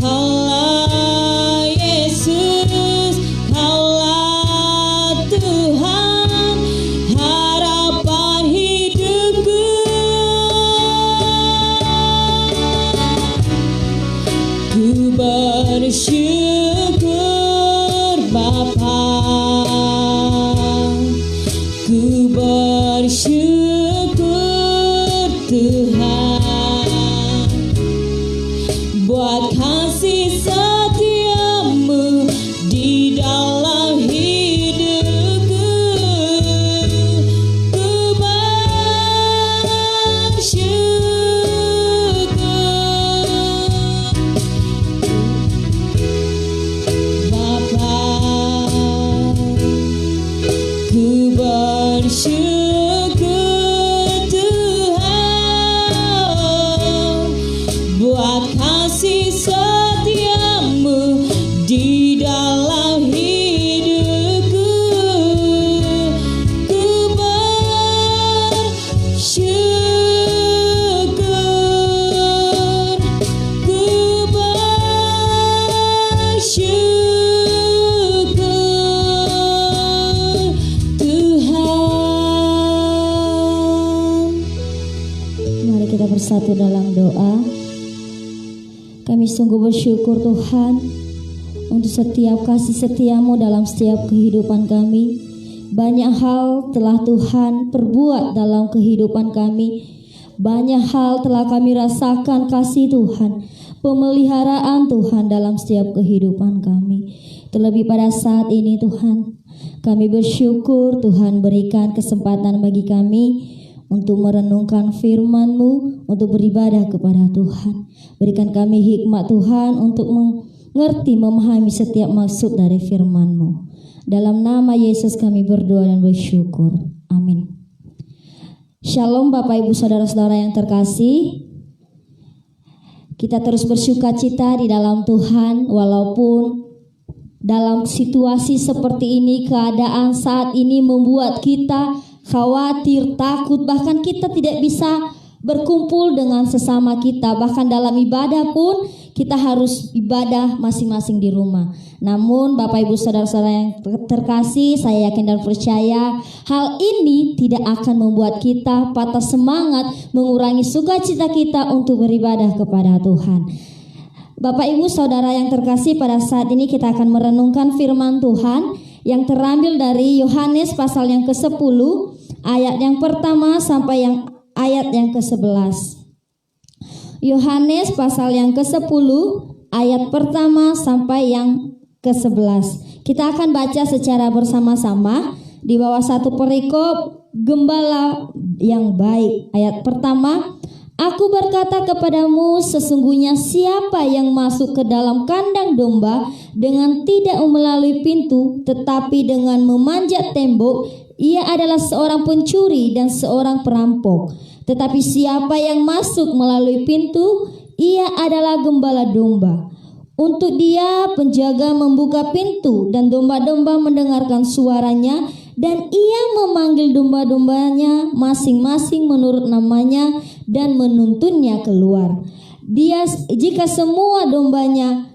Kaulah Yesus, Kaulah Tuhan, harapan hidupku. Ku bersyukur Bapa, ku bersyukur Tuhan, buat kasih setia-Mu di dalam hidupku. Ku bersyukur Bapa, ku bersyukur Tuhan, buat kasih setia-Mu di dalam hidupku. Ku bersyukur, ku bersyukur Tuhan. Mari kita bersatu dalam doa. Kami sungguh bersyukur Tuhan untuk setiap kasih setia-Mu dalam setiap kehidupan kami. Banyak hal telah Tuhan perbuat dalam kehidupan kami. Banyak hal telah kami rasakan kasih Tuhan, pemeliharaan Tuhan dalam setiap kehidupan kami. Terlebih pada saat ini Tuhan, kami bersyukur Tuhan berikan kesempatan bagi kami untuk merenungkan firman-Mu, untuk beribadah kepada Tuhan. Berikan kami hikmat Tuhan untuk mengerti, memahami setiap maksud dari firman-Mu. Dalam nama Yesus kami berdoa dan bersyukur. Amin. Shalom Bapak Ibu Saudara-saudara yang terkasih. Kita terus bersukacita di dalam Tuhan walaupun dalam situasi seperti ini, keadaan saat ini membuat kita khawatir, takut, bahkan kita tidak bisa berkumpul dengan sesama kita. Bahkan dalam ibadah pun kita harus ibadah masing-masing di rumah. Namun Bapak Ibu Saudara-saudara yang terkasih, saya yakin dan percaya hal ini tidak akan membuat kita patah semangat, mengurangi sukacita kita untuk beribadah kepada Tuhan. Bapak Ibu Saudara yang terkasih, pada saat ini kita akan merenungkan firman Tuhan yang terambil dari Yohanes pasal yang ke-10 ayat yang pertama sampai yang ayat yang ke-11. Yohanes pasal yang ke-10 ayat pertama sampai yang ke-11. Kita akan baca secara bersama-sama di bawah satu perikop gembala yang baik. Ayat pertama, Aku berkata kepadamu, sesungguhnya siapa yang masuk ke dalam kandang domba dengan tidak melalui pintu, tetapi dengan memanjat tembok, ia adalah seorang pencuri dan seorang perampok. Tetapi siapa yang masuk melalui pintu, ia adalah gembala domba. Untuk Dia penjaga membuka pintu dan domba-domba mendengarkan suaranya, dan Ia memanggil domba-dombanya masing-masing menurut namanya dan menuntunnya keluar. Dia, jika semua dombanya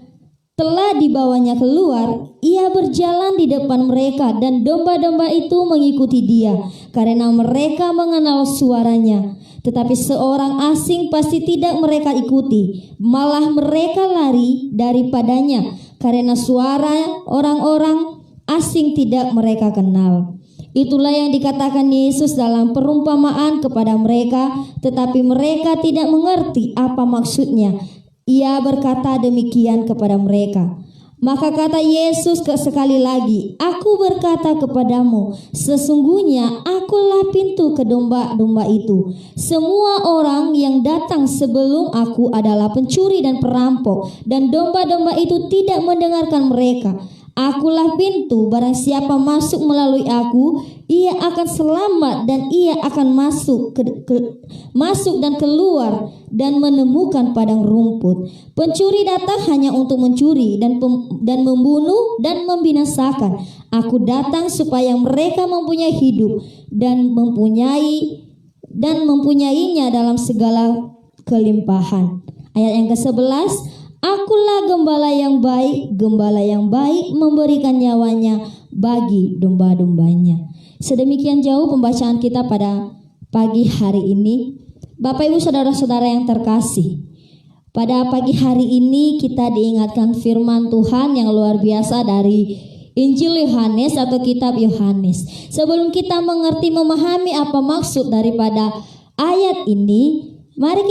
telah dibawanya keluar, Ia berjalan di depan mereka dan domba-domba itu mengikuti Dia karena mereka mengenal suaranya. Tetapi seorang asing pasti tidak mereka ikuti, malah mereka lari daripadanya karena suara orang-orang asing tidak mereka kenal. Itulah yang dikatakan Yesus dalam perumpamaan kepada mereka, tetapi mereka tidak mengerti apa maksudnya. Ia berkata demikian kepada mereka. Maka kata Yesus sekali lagi, "Aku berkata kepadamu, sesungguhnya akulah pintu ke domba-domba itu. Semua orang yang datang sebelum aku adalah pencuri dan perampok, dan domba-domba itu tidak mendengarkan mereka. Akulah pintu, barang siapa masuk melalui aku, ia akan selamat dan ia akan masuk dan keluar dan menemukan padang rumput. Pencuri datang hanya untuk mencuri dan membunuh dan membinasakan. Aku datang supaya mereka mempunyai hidup dan mempunyainya dalam segala kelimpahan." Ayat yang ke-11, "Akulah gembala yang baik memberikan nyawanya bagi domba-dombanya." Sedemikian jauh pembacaan kita pada pagi hari ini. Bapak Ibu saudara-saudara yang terkasih, pada pagi hari ini kita diingatkan firman Tuhan yang luar biasa dari Injil Yohanes atau kitab Yohanes. Sebelum kita mengerti memahami apa maksud daripada ayat ini, mari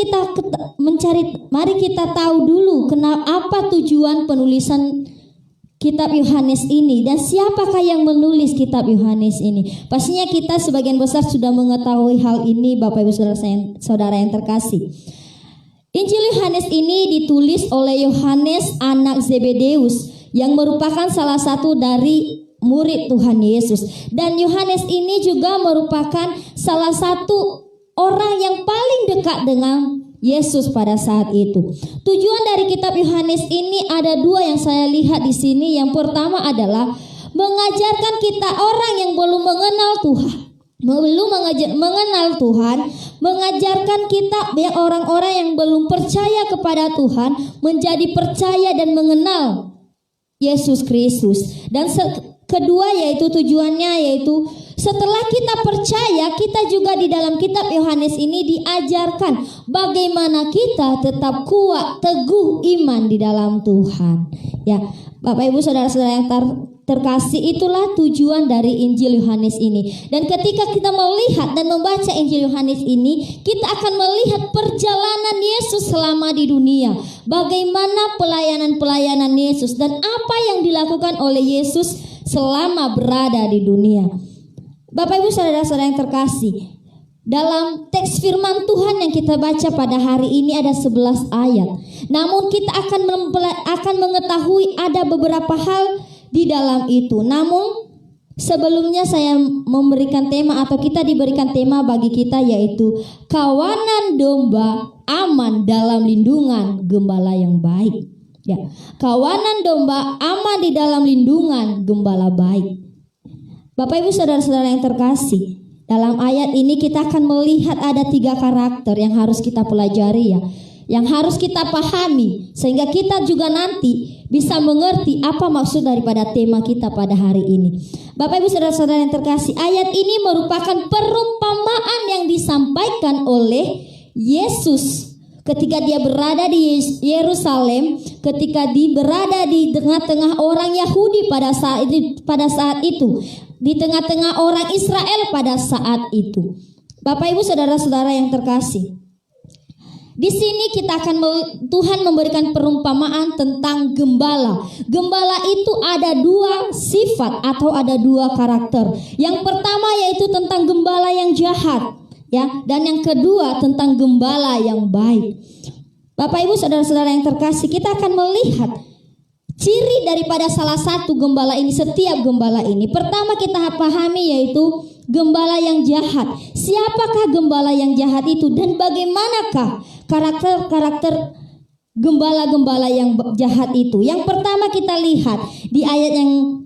kita tahu dulu apa tujuan penulisan kitab Yohanes ini dan siapakah yang menulis kitab Yohanes ini. Pastinya kita sebagian besar sudah mengetahui hal ini, Bapak Ibu saudara yang terkasih. Injil Yohanes ini ditulis oleh Yohanes anak Zebedeus yang merupakan salah satu dari murid Tuhan Yesus. Dan Yohanes ini juga merupakan salah satu orang yang paling dekat dengan Yesus pada saat itu. Tujuan dari kitab Yohanes ini ada dua yang saya lihat di sini. Yang pertama adalah mengajarkan kita orang yang belum mengenal Tuhan, mengajarkan kita yang orang-orang yang belum percaya kepada Tuhan menjadi percaya dan mengenal Yesus Kristus. Dan kedua yaitu tujuannya yaitu setelah kita percaya, kita juga di dalam kitab Yohanes ini diajarkan bagaimana kita tetap kuat, teguh iman di dalam Tuhan. Ya, Bapak Ibu saudara-saudara yang terkasih, itulah tujuan dari Injil Yohanes ini. Dan ketika kita melihat dan membaca Injil Yohanes ini, kita akan melihat perjalanan Yesus selama di dunia. Bagaimana pelayanan Yesus dan apa yang dilakukan oleh Yesus selama berada di dunia. Bapak Ibu saudara-saudara yang terkasih, dalam teks firman Tuhan yang kita baca pada hari ini ada 11 ayat. Namun kita akan mengetahui ada beberapa hal di dalam itu. Namun sebelumnya saya memberikan tema atau kita diberikan tema bagi kita yaitu kawanan domba aman dalam lindungan gembala yang baik. Ya, kawanan domba aman di dalam lindungan gembala baik. Bapak Ibu saudara-saudara yang terkasih, dalam ayat ini kita akan melihat ada 3 karakter yang harus kita pelajari ya, yang harus kita pahami sehingga kita juga nanti bisa mengerti apa maksud daripada tema kita pada hari ini. Bapak Ibu saudara-saudara yang terkasih, ayat ini merupakan perumpamaan yang disampaikan oleh Yesus ketika dia berada di Yerusalem, ketika dia berada di tengah-tengah orang Yahudi pada saat itu, di tengah-tengah orang Israel pada saat itu. Bapak Ibu saudara-saudara yang terkasih, di sini Tuhan memberikan perumpamaan tentang gembala. Gembala itu ada 2 sifat atau ada 2 karakter. Yang pertama yaitu tentang gembala yang jahat, ya, dan yang kedua tentang gembala yang baik. Bapak Ibu saudara-saudara yang terkasih, kita akan melihat ciri daripada salah satu gembala ini, setiap gembala ini. Pertama kita pahami yaitu gembala yang jahat. Siapakah gembala yang jahat itu dan bagaimanakah karakter gembala-gembala yang jahat itu. Yang pertama kita lihat di ayat yang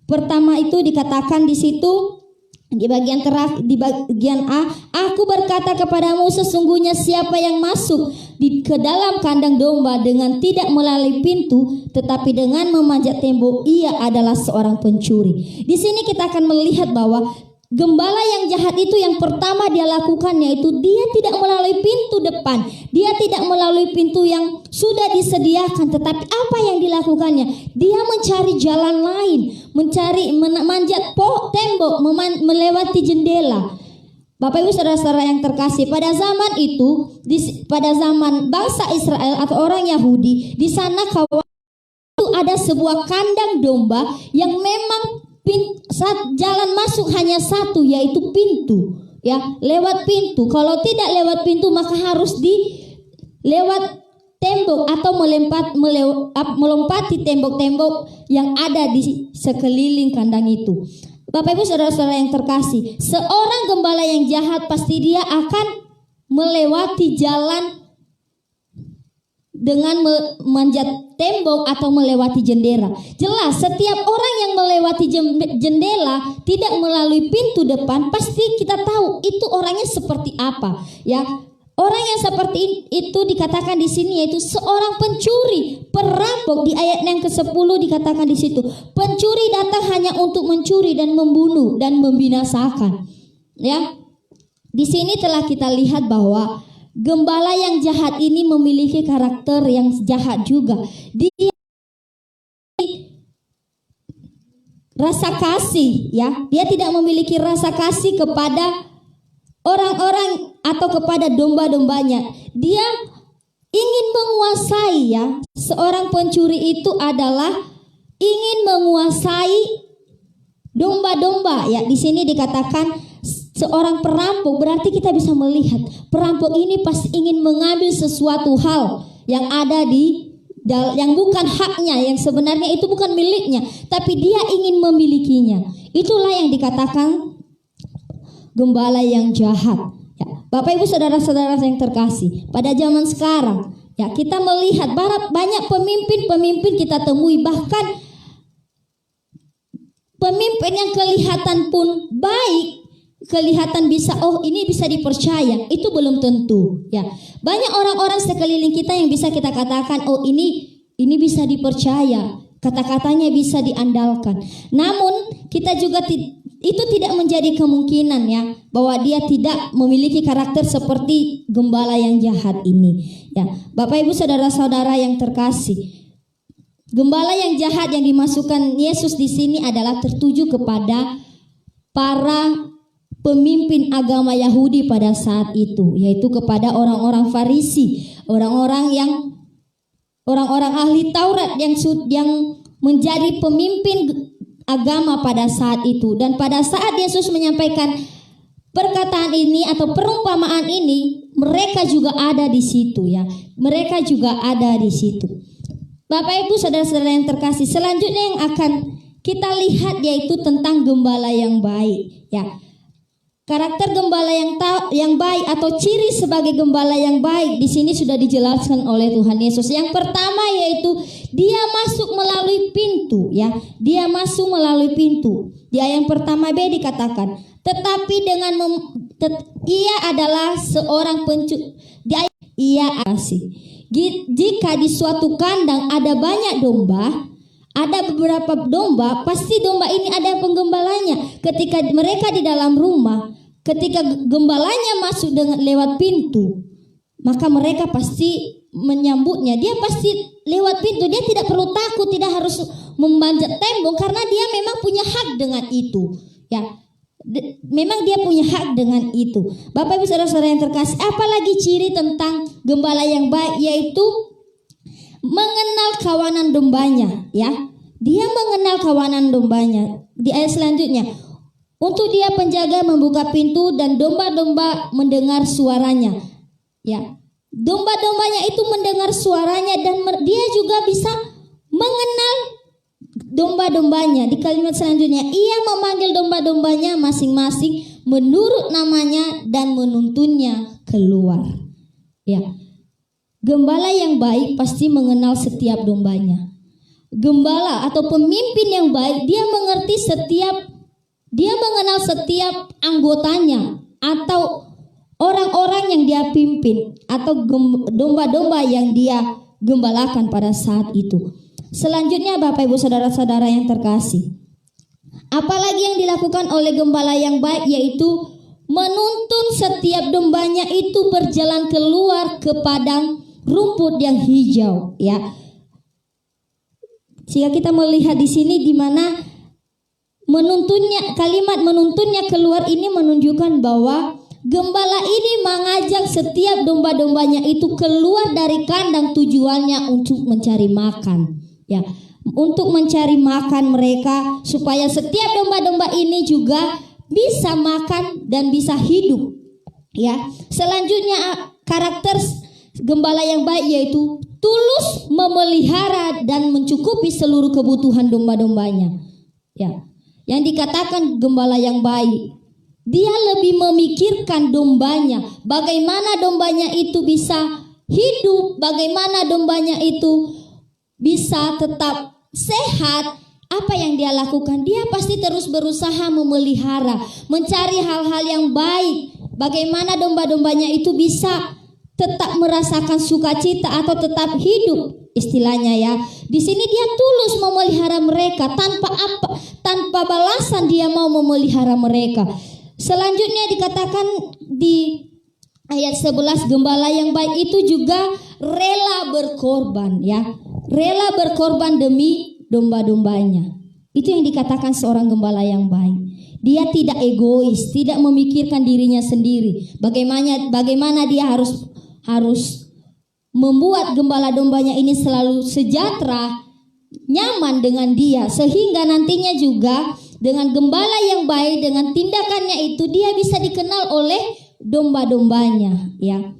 pertama itu dikatakan di situ di bagian A, aku berkata kepadamu, sesungguhnya siapa yang masuk ke dalam kandang domba dengan tidak melalui pintu tetapi dengan memanjat tembok, ia adalah seorang pencuri. Di sini kita akan melihat bahwa gembala yang jahat itu yang pertama dia lakukan yaitu dia tidak melalui pintu depan, dia tidak melalui pintu yang sudah disediakan, tetapi apa yang dilakukannya? Dia mencari jalan lain, memanjat tembok, melewati jendela. Bapak Ibu saudara-saudara yang terkasih, pada zaman itu, pada zaman bangsa Israel atau orang Yahudi, di sana itu ada sebuah kandang domba yang memang jalan masuk hanya satu, yaitu pintu, ya, lewat pintu. Kalau tidak lewat pintu maka harus lewat tembok atau melompati tembok-tembok yang ada di sekeliling kandang itu. Bapak Ibu saudara-saudara yang terkasih, seorang gembala yang jahat pasti dia akan melewati jalan dengan memanjat tembok atau melewati jendela. Jelas setiap orang yang melewati jendela tidak melalui pintu depan, pasti kita tahu itu orangnya seperti apa, ya. Orang yang seperti itu dikatakan di sini yaitu seorang pencuri, perampok. Di ayat yang ke-10 dikatakan di situ, pencuri datang hanya untuk mencuri dan membunuh dan membinasakan. Ya. Di sini telah kita lihat bahwa gembala yang jahat ini memiliki karakter yang jahat juga. Dia rasa kasih, ya. Dia tidak memiliki rasa kasih kepada orang-orang atau kepada domba-dombanya. Dia ingin menguasai, ya. Seorang pencuri itu adalah ingin menguasai domba-domba, ya. Di sini dikatakan seorang perampok, berarti kita bisa melihat perampok ini pasti ingin mengambil sesuatu hal yang ada yang bukan haknya, yang sebenarnya itu bukan miliknya, tapi dia ingin memilikinya. Itulah yang dikatakan gembala yang jahat. Ya, Bapak Ibu saudara-saudara yang terkasih, pada zaman sekarang, ya, kita melihat banyak pemimpin-pemimpin kita temui, bahkan pemimpin yang kelihatan pun baik, kelihatan bisa, oh ini bisa dipercaya, itu belum tentu, ya. Banyak orang-orang sekeliling kita yang bisa kita katakan, oh ini bisa dipercaya, kata-katanya bisa diandalkan. Namun kita juga itu tidak menjadi kemungkinan, ya, bahwa dia tidak memiliki karakter seperti gembala yang jahat ini, ya. Bapak Ibu saudara-saudara yang terkasih, gembala yang jahat yang dimasukkan Yesus di sini adalah tertuju kepada para pemimpin agama Yahudi pada saat itu, yaitu kepada orang-orang Farisi, orang-orang ahli Taurat yang menjadi pemimpin agama pada saat itu. Dan pada saat Yesus menyampaikan perkataan ini atau perumpamaan ini, mereka juga ada di situ, ya. Mereka juga ada di situ. Bapak Ibu saudara-saudara yang terkasih, selanjutnya yang akan kita lihat yaitu tentang gembala yang baik, ya. Karakter gembala yang baik atau ciri sebagai gembala yang baik di sini sudah dijelaskan oleh Tuhan Yesus. Yang pertama yaitu dia masuk melalui pintu, ya. Dia masuk melalui pintu. Di ayat yang pertama B dikatakan, tetapi dengan ia adalah seorang pencuri. Ia asih. Jika di suatu kandang ada banyak domba, ada beberapa domba, pasti domba ini ada penggembalanya. Ketika mereka di dalam rumah, ketika gembalanya masuk lewat pintu, maka mereka pasti menyambutnya. Dia pasti lewat pintu, dia tidak perlu takut, tidak harus memanjat tembok karena dia memang punya hak dengan itu, ya. Memang dia punya hak dengan itu. Bapak Ibu saudara-saudara yang terkasih, apalagi ciri tentang gembala yang baik yaitu mengenal kawanan dombanya, ya. Dia mengenal kawanan dombanya. Di ayat selanjutnya, untuk dia penjaga membuka pintu dan domba-domba mendengar suaranya, ya. Domba-dombanya itu mendengar suaranya dan dia juga bisa mengenal domba-dombanya. Di kalimat selanjutnya, ia memanggil domba-dombanya masing-masing menurut namanya dan menuntunnya keluar, ya. Gembala yang baik pasti mengenal setiap dombanya. Gembala atau pemimpin yang baik, dia mengenal setiap anggotanya atau orang-orang yang dia pimpin atau domba-domba yang dia gembalakan pada saat itu. Selanjutnya Bapak Ibu Saudara-saudara yang terkasih, apalagi yang dilakukan oleh gembala yang baik, yaitu menuntun setiap dombanya itu berjalan keluar ke padang rumput yang hijau, ya. Jika kita melihat di sini di mana kalimat menuntunnya keluar ini menunjukkan bahwa gembala ini mengajak setiap domba-dombanya itu keluar dari kandang, tujuannya untuk mencari makan, ya, untuk mencari makan mereka supaya setiap domba-domba ini juga bisa makan dan bisa hidup, ya. Selanjutnya karakter gembala yang baik yaitu tulus memelihara dan mencukupi seluruh kebutuhan domba-dombanya, ya. Yang dikatakan gembala yang baik, dia lebih memikirkan dombanya, bagaimana dombanya itu bisa hidup, bagaimana dombanya itu bisa tetap sehat. Apa yang dia lakukan? Dia pasti terus berusaha memelihara, mencari hal-hal yang baik. Bagaimana domba-dombanya itu bisa tetap merasakan sukacita atau tetap hidup, istilahnya, ya. Di sini dia tulus memelihara mereka tanpa balasan, dia mau memelihara mereka. Selanjutnya dikatakan di ayat 11, gembala yang baik itu juga rela berkorban, ya. Rela berkorban demi domba-dombanya. Itu yang dikatakan seorang gembala yang baik. Dia tidak egois, tidak memikirkan dirinya sendiri. Bagaimana dia harus membuat gembala dombanya ini selalu sejahtera, nyaman dengan dia, sehingga nantinya juga dengan gembala yang baik, dengan tindakannya itu dia bisa dikenal oleh domba-dombanya, ya.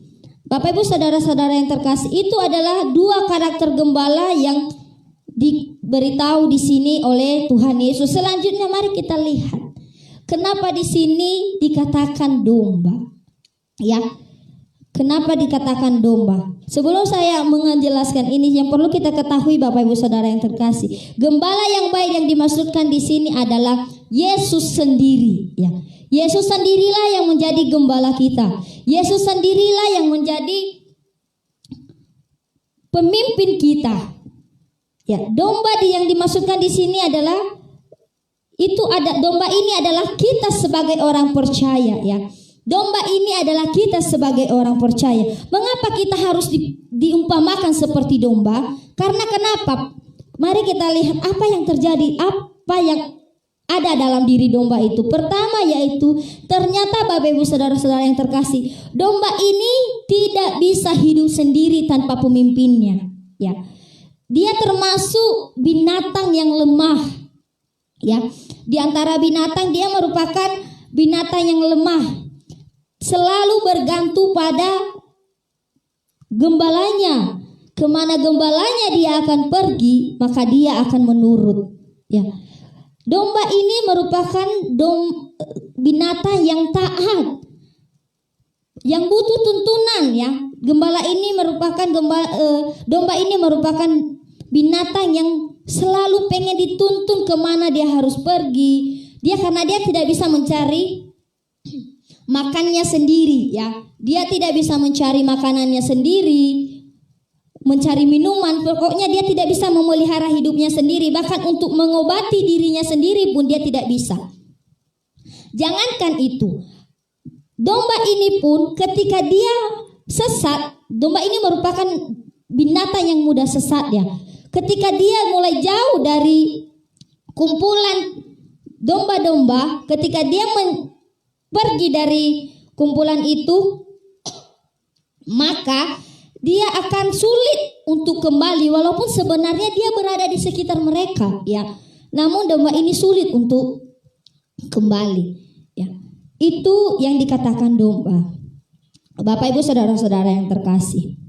Bapak Ibu Saudara-saudara yang terkasih, itu adalah dua karakter gembala yang diberitahu di sini oleh Tuhan Yesus. Selanjutnya mari kita lihat kenapa di sini dikatakan domba, ya. Kenapa dikatakan domba? Sebelum saya menjelaskan ini, yang perlu kita ketahui Bapak Ibu Saudara yang terkasih, gembala yang baik yang dimaksudkan di sini adalah Yesus sendiri, ya. Yesus sendirilah yang menjadi gembala kita. Yesus sendirilah yang menjadi pemimpin kita. Ya, domba yang dimaksudkan di sini adalah domba ini adalah kita sebagai orang percaya, ya. Domba ini adalah kita sebagai orang percaya. Mengapa kita harus diumpamakan seperti domba? Karena kenapa? Mari kita lihat apa yang terjadi, apa yang ada dalam diri domba itu. Pertama yaitu ternyata Bapak Ibu Saudara-saudara yang terkasih, domba ini tidak bisa hidup sendiri tanpa pemimpinnya, ya. Dia termasuk binatang yang lemah, ya. Di antara binatang dia merupakan binatang yang lemah, selalu bergantung pada gembalanya. Kemana gembalanya dia akan pergi, maka dia akan menurut, ya. Domba ini merupakan binatang yang taat, yang butuh tuntunan, ya. Domba ini merupakan binatang yang selalu pengen dituntun kemana dia harus pergi. Karena dia tidak bisa mencari makannya sendiri, ya. Dia tidak bisa mencari makanannya sendiri, mencari minuman. Pokoknya dia tidak bisa memelihara hidupnya sendiri. Bahkan untuk mengobati dirinya sendiri pun dia tidak bisa. Jangankan itu, domba ini pun ketika dia sesat, domba ini merupakan binatang yang mudah sesat, ya. Ketika dia mulai jauh dari kumpulan domba-domba, ketika dia pergi dari kumpulan itu, maka dia akan sulit untuk kembali, walaupun sebenarnya dia berada di sekitar mereka, ya. Namun domba ini sulit untuk kembali, ya. Itu yang dikatakan domba. Bapak Ibu Saudara-saudara yang terkasih,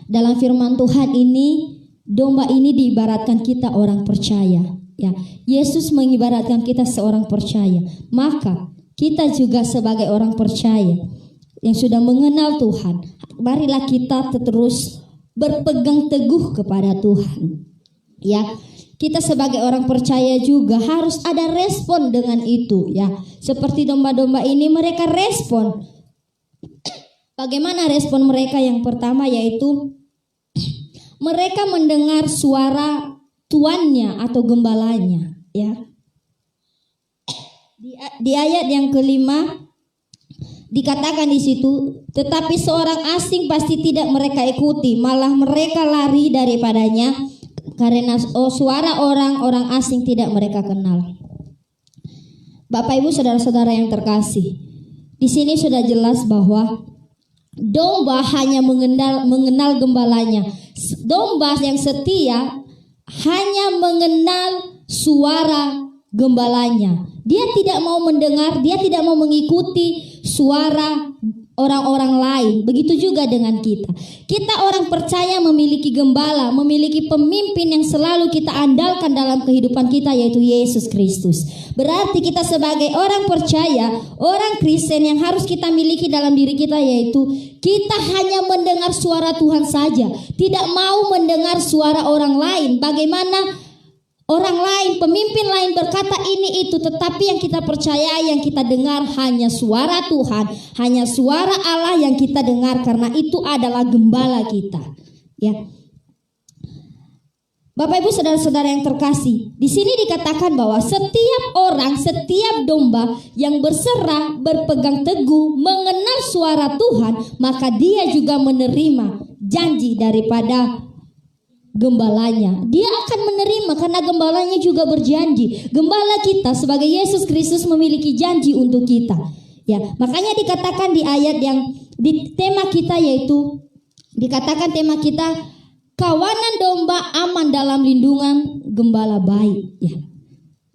dalam firman Tuhan ini, domba ini diibaratkan kita orang percaya, ya. Yesus mengibaratkan kita seorang percaya, maka kita juga sebagai orang percaya yang sudah mengenal Tuhan, marilah kita terus berpegang teguh kepada Tuhan. Ya, kita sebagai orang percaya juga harus ada respon dengan itu, ya. Seperti domba-domba ini, mereka respon. Bagaimana respon mereka? Yang pertama yaitu mereka mendengar suara tuannya atau gembalanya, ya. Di ayat yang kelima dikatakan di situ, tetapi seorang asing pasti tidak mereka ikuti, malah mereka lari daripadanya karena suara orang asing tidak mereka kenal. Bapak Ibu saudara-saudara yang terkasih, di sini sudah jelas bahwa domba hanya mengenal gembalanya. Domba yang setia hanya mengenal suara gembalanya. Dia tidak mau mendengar, dia tidak mau mengikuti suara orang-orang lain. Begitu juga dengan kita. Kita orang percaya memiliki gembala, memiliki pemimpin yang selalu kita andalkan dalam kehidupan kita, yaitu Yesus Kristus. Berarti kita sebagai orang percaya, orang Kristen, yang harus kita miliki dalam diri kita yaitu kita hanya mendengar suara Tuhan saja, tidak mau mendengar suara orang lain. Bagaimana orang lain, pemimpin lain berkata ini itu, tetapi yang kita percaya, yang kita dengar hanya suara Tuhan, hanya suara Allah yang kita dengar, karena itu adalah gembala kita. Ya, Bapak Ibu saudara-saudara yang terkasih, di sini dikatakan bahwa setiap orang, setiap domba yang berserah, berpegang teguh, mengenal suara Tuhan, maka dia juga menerima janji daripada gembalanya. Dia akan menerima karena gembalanya juga berjanji. Gembala kita sebagai Yesus Kristus memiliki janji untuk kita. Ya, makanya dikatakan di ayat yang di tema kita, yaitu dikatakan tema kita, kawanan domba aman dalam lindungan gembala baik. Ya.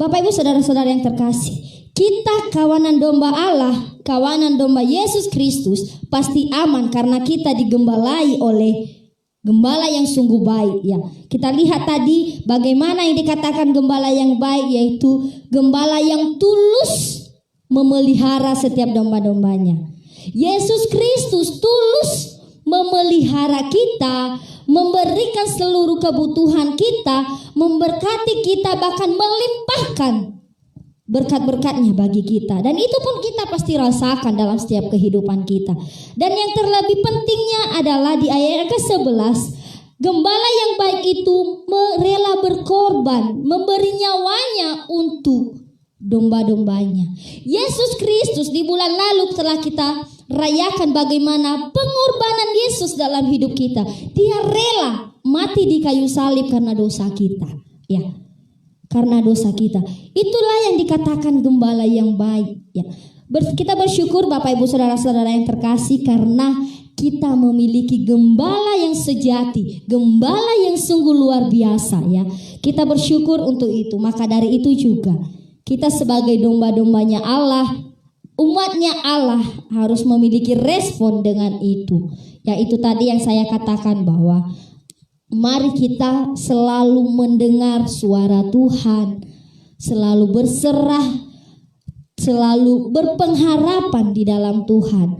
Bapak Ibu saudara-saudara yang terkasih, kita kawanan domba Allah, kawanan domba Yesus Kristus pasti aman karena kita digembalai oleh gembala yang sungguh baik, ya. Kita lihat tadi bagaimana yang dikatakan gembala yang baik, yaitu gembala yang tulus memelihara setiap domba-dombanya. Yesus Kristus tulus memelihara kita, memberikan seluruh kebutuhan kita, memberkati kita, bahkan melimpahkan berkat-berkatnya bagi kita. Dan itu pun kita pasti rasakan dalam setiap kehidupan kita. Dan yang terlebih pentingnya adalah di ayat ke-11, gembala yang baik itu rela berkorban, memberi nyawanya untuk domba-dombanya. Yesus Kristus di bulan lalu telah kita rayakan bagaimana pengorbanan Yesus dalam hidup kita. Dia rela mati di kayu salib karena dosa kita, ya. Karena dosa kita. Itulah yang dikatakan gembala yang baik, ya. Kita bersyukur Bapak Ibu saudara-saudara yang terkasih, karena kita memiliki gembala yang sejati, gembala yang sungguh luar biasa, ya. Kita bersyukur untuk itu. Maka dari itu juga kita sebagai domba-dombanya Allah, umatnya Allah, harus memiliki respon dengan itu. Yaitu tadi yang saya katakan bahwa mari kita selalu mendengar suara Tuhan, selalu berserah, selalu berpengharapan di dalam Tuhan.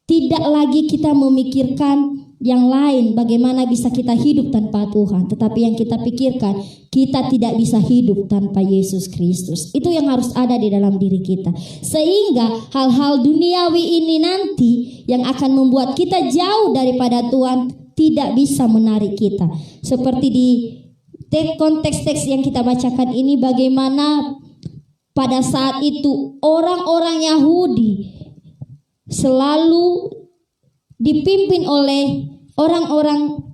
Tidak lagi kita memikirkan yang lain, bagaimana bisa kita hidup tanpa Tuhan. Tetapi yang kita pikirkan, kita tidak bisa hidup tanpa Yesus Kristus. Itu yang harus ada di dalam diri kita. Sehingga hal-hal duniawi ini nanti yang akan membuat kita jauh daripada Tuhan tidak bisa menarik kita. Seperti di konteks teks yang kita bacakan ini, bagaimana pada saat itu orang-orang Yahudi selalu dipimpin oleh orang-orang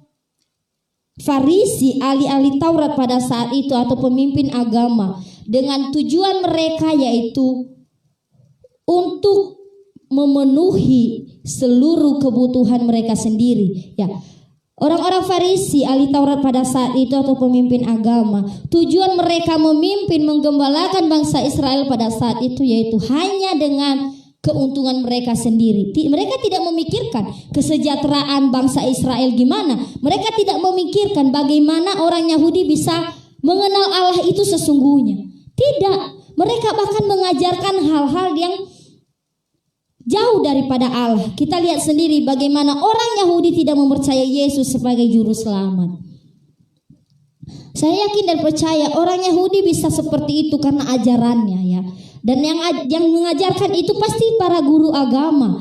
Farisi, ahli-ahli Taurat pada saat itu, atau pemimpin agama, dengan tujuan mereka yaitu untuk memenuhi seluruh kebutuhan mereka sendiri, ya. Orang-orang Farisi, ahli Taurat pada saat itu atau pemimpin agama, tujuan mereka memimpin, menggembalakan bangsa Israel pada saat itu yaitu hanya dengan keuntungan mereka sendiri. Mereka tidak memikirkan kesejahteraan bangsa Israel gimana. Mereka tidak memikirkan bagaimana orang Yahudi bisa mengenal Allah itu sesungguhnya. Tidak. Mereka bahkan mengajarkan hal-hal yang jauh daripada Allah. Kita lihat sendiri bagaimana orang Yahudi tidak mempercayai Yesus sebagai juru selamat. Saya yakin dan percaya orang Yahudi bisa seperti itu karena ajarannya ya. Dan yang mengajarkan itu pasti para guru agama,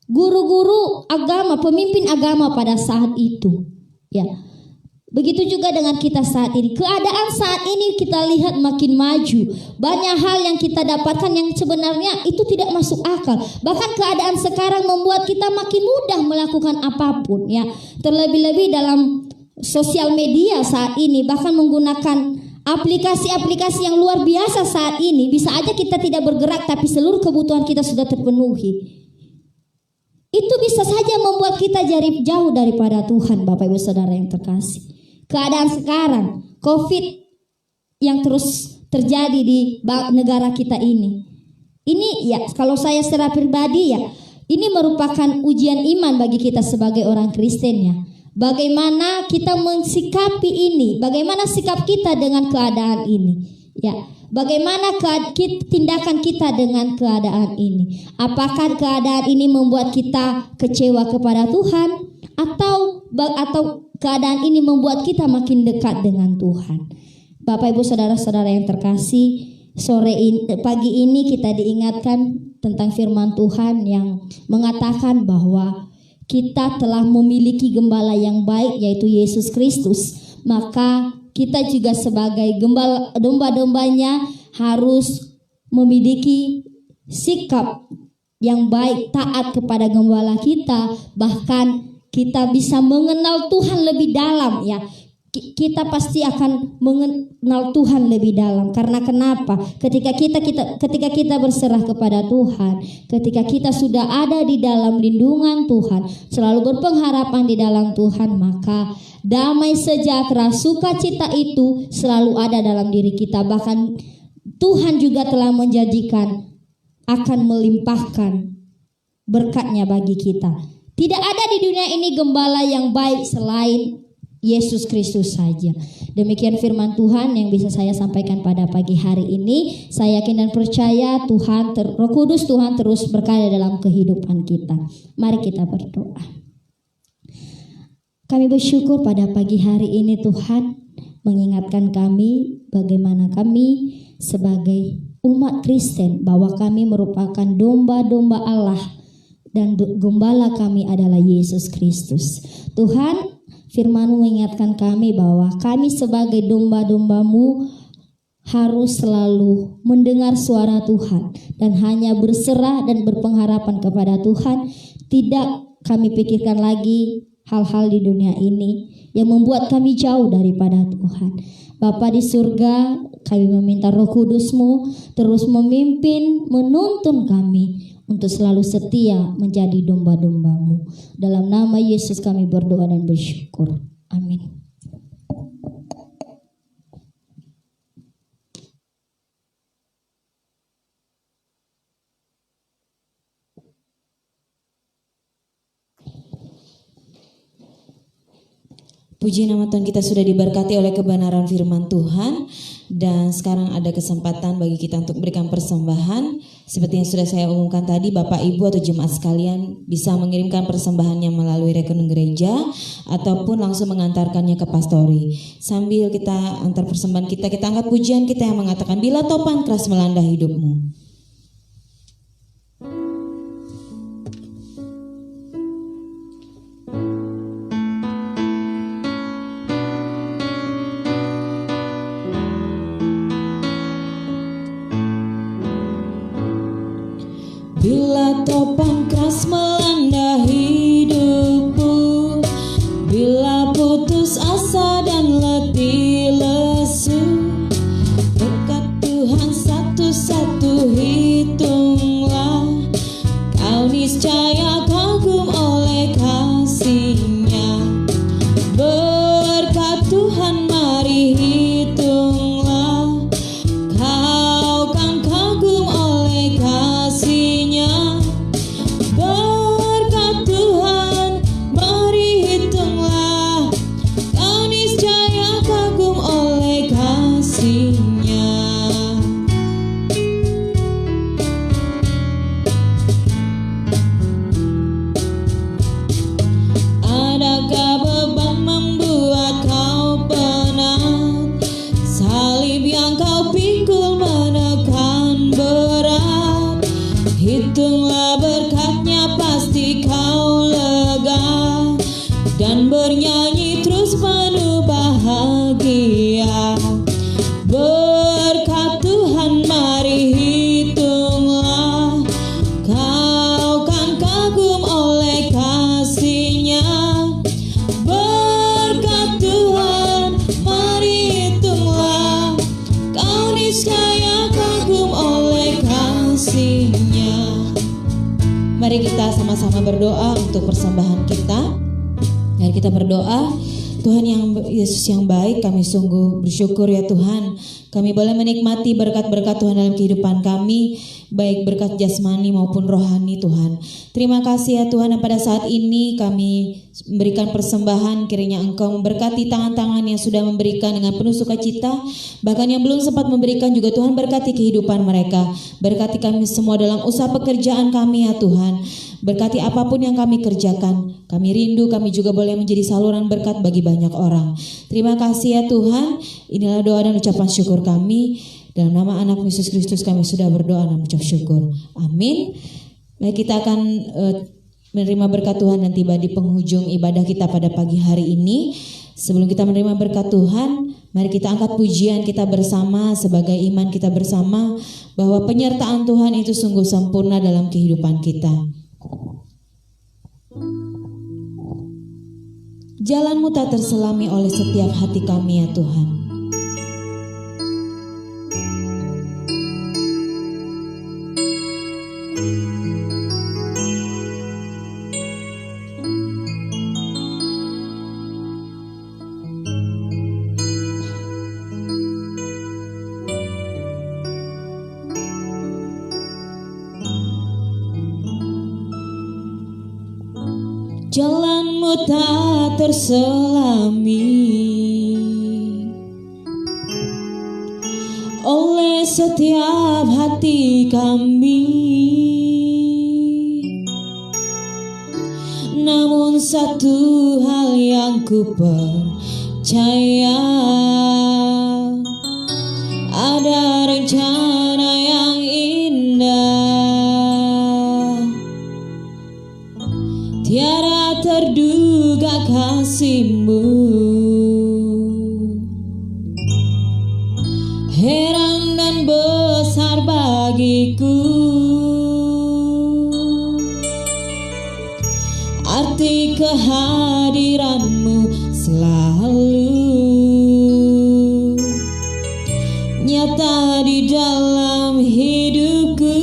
guru-guru agama, pemimpin agama pada saat itu. Ya, begitu juga dengan kita saat ini. Keadaan saat ini kita lihat makin maju. Banyak hal yang kita dapatkan yang sebenarnya itu tidak masuk akal. Bahkan keadaan sekarang membuat kita makin mudah melakukan apapun. Ya, terlebih-lebih dalam sosial media saat ini, bahkan menggunakan aplikasi-aplikasi yang luar biasa saat ini. Bisa aja kita tidak bergerak tapi seluruh kebutuhan kita sudah terpenuhi. Itu bisa saja membuat kita jauh daripada Tuhan, Bapak Ibu Saudara yang terkasih. Keadaan sekarang, COVID yang terus terjadi di negara kita ini. Ini ya kalau saya secara pribadi ya, ini merupakan ujian iman bagi kita sebagai orang Kristen ya. Bagaimana kita mensikapi ini? Bagaimana sikap kita dengan keadaan ini? Ya, bagaimana tindakan kita dengan keadaan ini? Apakah keadaan ini membuat kita kecewa kepada Tuhan atau keadaan ini membuat kita makin dekat dengan Tuhan? Bapak Ibu saudara-saudara yang terkasih, pagi ini kita diingatkan tentang firman Tuhan yang mengatakan bahwa kita telah memiliki gembala yang baik yaitu Yesus Kristus. Maka kita juga sebagai gembala domba-dombanya harus memiliki sikap yang baik, taat kepada gembala kita. Bahkan kita bisa mengenal Tuhan lebih dalam ya. Kita pasti akan mengenal Tuhan lebih dalam. Karena kenapa? Ketika kita berserah kepada Tuhan, ketika kita sudah ada di dalam lindungan Tuhan, selalu berpengharapan di dalam Tuhan, maka damai sejahtera, sukacita itu selalu ada dalam diri kita. Bahkan Tuhan juga telah menjanjikan akan melimpahkan berkatnya bagi kita. Tidak ada di dunia ini gembala yang baik selain Yesus Kristus saja. Demikian firman Tuhan yang bisa saya sampaikan pada pagi hari ini. Saya yakin dan percaya Tuhan, Roh Kudus Tuhan terus berkarya dalam kehidupan kita. Mari kita berdoa. Kami bersyukur pada pagi hari ini Tuhan mengingatkan kami bagaimana kami sebagai umat Kristen bahwa kami merupakan domba-domba Allah dan gembala kami adalah Yesus Kristus. Tuhan, firman-Mu mengingatkan kami bahwa kami sebagai domba-domba-Mu harus selalu mendengar suara Tuhan dan hanya berserah dan berpengharapan kepada Tuhan. Tidak kami pikirkan lagi hal-hal di dunia ini yang membuat kami jauh daripada Tuhan. Bapa di surga, kami meminta Roh Kudus-Mu terus memimpin, menuntun kami untuk selalu setia menjadi domba-domba-Mu. Dalam nama Yesus kami berdoa dan bersyukur. Amin. Puji nama Tuhan, kita sudah diberkati oleh kebenaran firman Tuhan. Dan sekarang ada kesempatan bagi kita untuk memberikan persembahan. Seperti yang sudah saya umumkan tadi, Bapak Ibu atau jemaat sekalian bisa mengirimkan persembahannya melalui rekening gereja ataupun langsung mengantarkannya ke pastori. Sambil kita antar persembahan kita angkat pujian kita yang mengatakan, bila topan keras melanda hidupmu. Bila topan keras melanda hidupku, bila putus asa dan letih lesu, dekat Tuhan satu-satu Mari kita sama-sama berdoa untuk persembahan kita. Mari kita berdoa. Tuhan Yesus yang baik, kami sungguh bersyukur ya Tuhan. Kami boleh menikmati berkat-berkat Tuhan dalam kehidupan kami, baik berkat jasmani maupun rohani Tuhan. Terima kasih ya Tuhan, dan pada saat ini kami memberikan persembahan, kiranya Engkau memberkati tangan-tangan yang sudah memberikan dengan penuh sukacita, bahkan yang belum sempat memberikan juga Tuhan berkati kehidupan mereka. Berkati kami semua dalam usaha pekerjaan kami ya Tuhan. Berkati apapun yang kami kerjakan. Kami rindu kami juga boleh menjadi saluran berkat bagi banyak orang. Terima kasih ya Tuhan. Inilah doa dan ucapan syukur kami. Dalam nama anak Yesus Kristus kami sudah berdoa dan mengucap syukur. Amin. Baik, kita akan menerima berkat Tuhan dan tiba di penghujung ibadah kita pada pagi hari ini. Sebelum kita menerima berkat Tuhan, mari kita angkat pujian kita bersama sebagai iman kita bersama bahwa penyertaan Tuhan itu sungguh sempurna dalam kehidupan kita. Jalan-Mu tak terselami oleh setiap hati kami ya Tuhan. Jalan-Mu tak terselami oleh setiap hati kami, namun satu hal yang ku percaya, ada rencana yang indah, tiada terduga kasih-Mu, heran dan besar bagiku, arti kehadiran-Mu selalu nyata di dalam hidupku.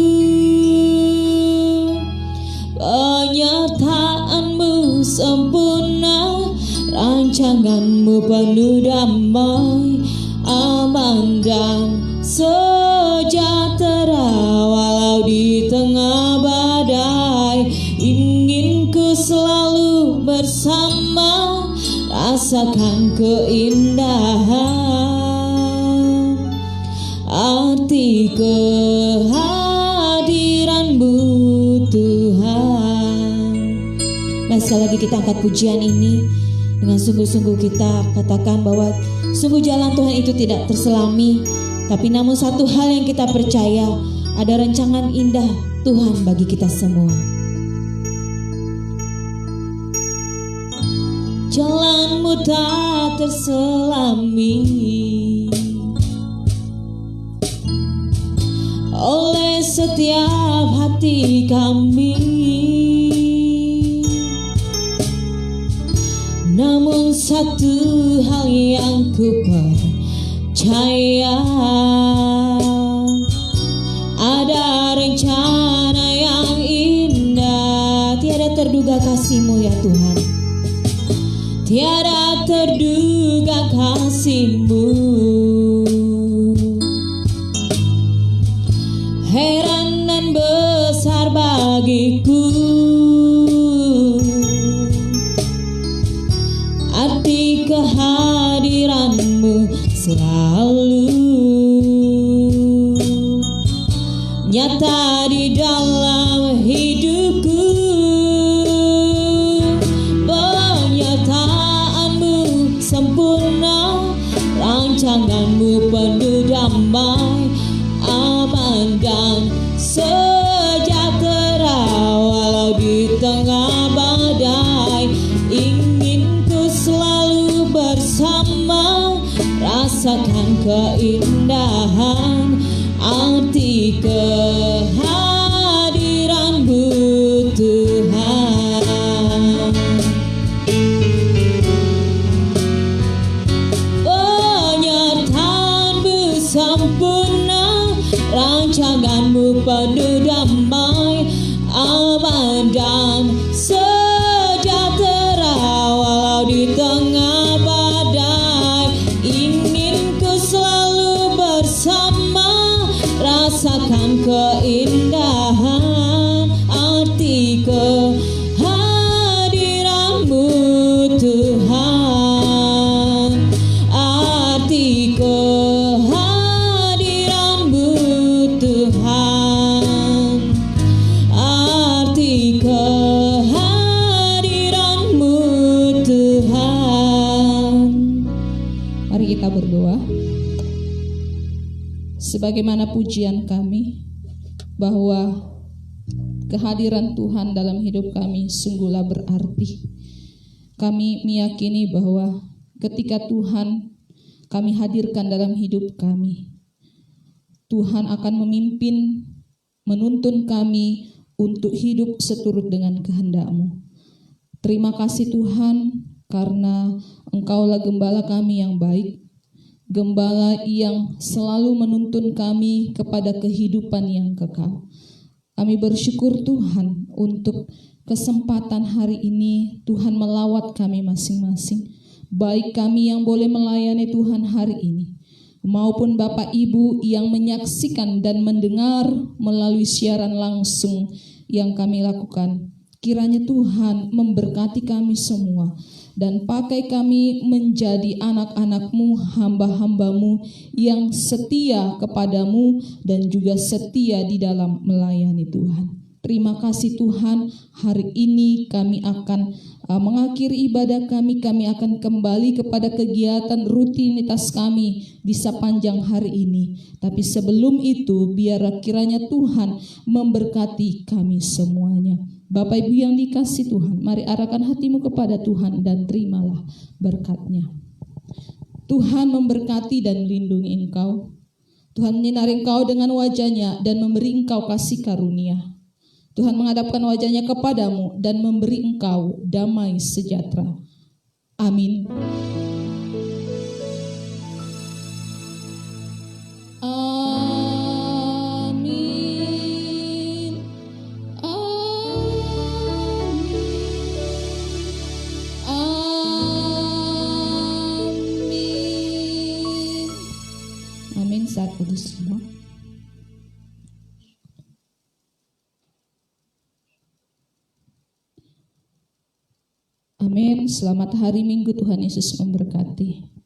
Penyertaan-Mu sempurna, rancangan-Mu penuh damai, aman dan sejahtera walau di tengah badai. Ingin ku selalu bersama, rasakan keindahan arti kehadiran-Mu Tuhan. Mari sekali lagi kita angkat pujian ini dengan sungguh-sungguh kita katakan bahwa sungguh jalan Tuhan itu tidak terselami, tapi namun satu hal yang kita percaya, ada rancangan indah Tuhan bagi kita semua. Jalan-Mu tak terselami oleh setiap hati kami, namun satu hal yang ku percaya, ada rencana yang indah, tiada terduga kasih-Mu ya Tuhan, tiada terduga kasih-Mu, heran dan besar bagiku, arti kehadiran-Mu selalu nyata di dalam hidupku. Penyertaan-Mu sempurna, rancangan-Mu penuh damai, aman dan sejahtera walau di tengah badai. Ingin ku selalu bersama, rasakan keindahan arti kehadiran-Mu Tuhan. Penyertaan-Mu sempurna, rancangan-Mu penuh damai, aman dan sejahtera walau di tengah badai. Ingin ku selalu bersama, rasakan keindahan arti kehadiranmu Tuhan, arti kehadiranmu Tuhan, arti kehadiranmu Tuhan. Mari kita berdoa. Sebagaimana pujian kami bahwa kehadiran Tuhan dalam hidup kami sungguhlah berarti. Kami meyakini bahwa ketika Tuhan kami hadirkan dalam hidup kami, Tuhan akan memimpin, menuntun kami untuk hidup seturut dengan kehendak-Mu. Terima kasih Tuhan, karena Engkaulah gembala kami yang baik, gembala yang selalu menuntun kami kepada kehidupan yang kekal. Kami bersyukur Tuhan untuk kesempatan hari ini Tuhan melawat kami masing-masing. Baik kami yang boleh melayani Tuhan hari ini, maupun Bapak Ibu yang menyaksikan dan mendengar melalui siaran langsung yang kami lakukan. Kiranya Tuhan memberkati kami semua dan pakai kami menjadi anak-anak-Mu, hamba-hamba-Mu yang setia kepadamu dan juga setia di dalam melayani Tuhan. Terima kasih Tuhan, hari ini kami akan mengakhiri ibadah kami akan kembali kepada kegiatan rutinitas kami di sepanjang hari ini. Tapi sebelum itu, biar kiranya Tuhan memberkati kami semuanya. Bapak Ibu yang dikasih Tuhan, mari arahkan hatimu kepada Tuhan dan terimalah berkat-Nya. Tuhan memberkati dan melindungi engkau. Tuhan menyinari engkau dengan wajah-Nya dan memberi engkau kasih karunia. Tuhan menghadapkan wajah-Nya kepadamu dan memberi engkau damai sejahtera. Amin. Amin. Amin. Amin. Saat kudus semua. Amin. Selamat hari Minggu, Tuhan Yesus memberkati.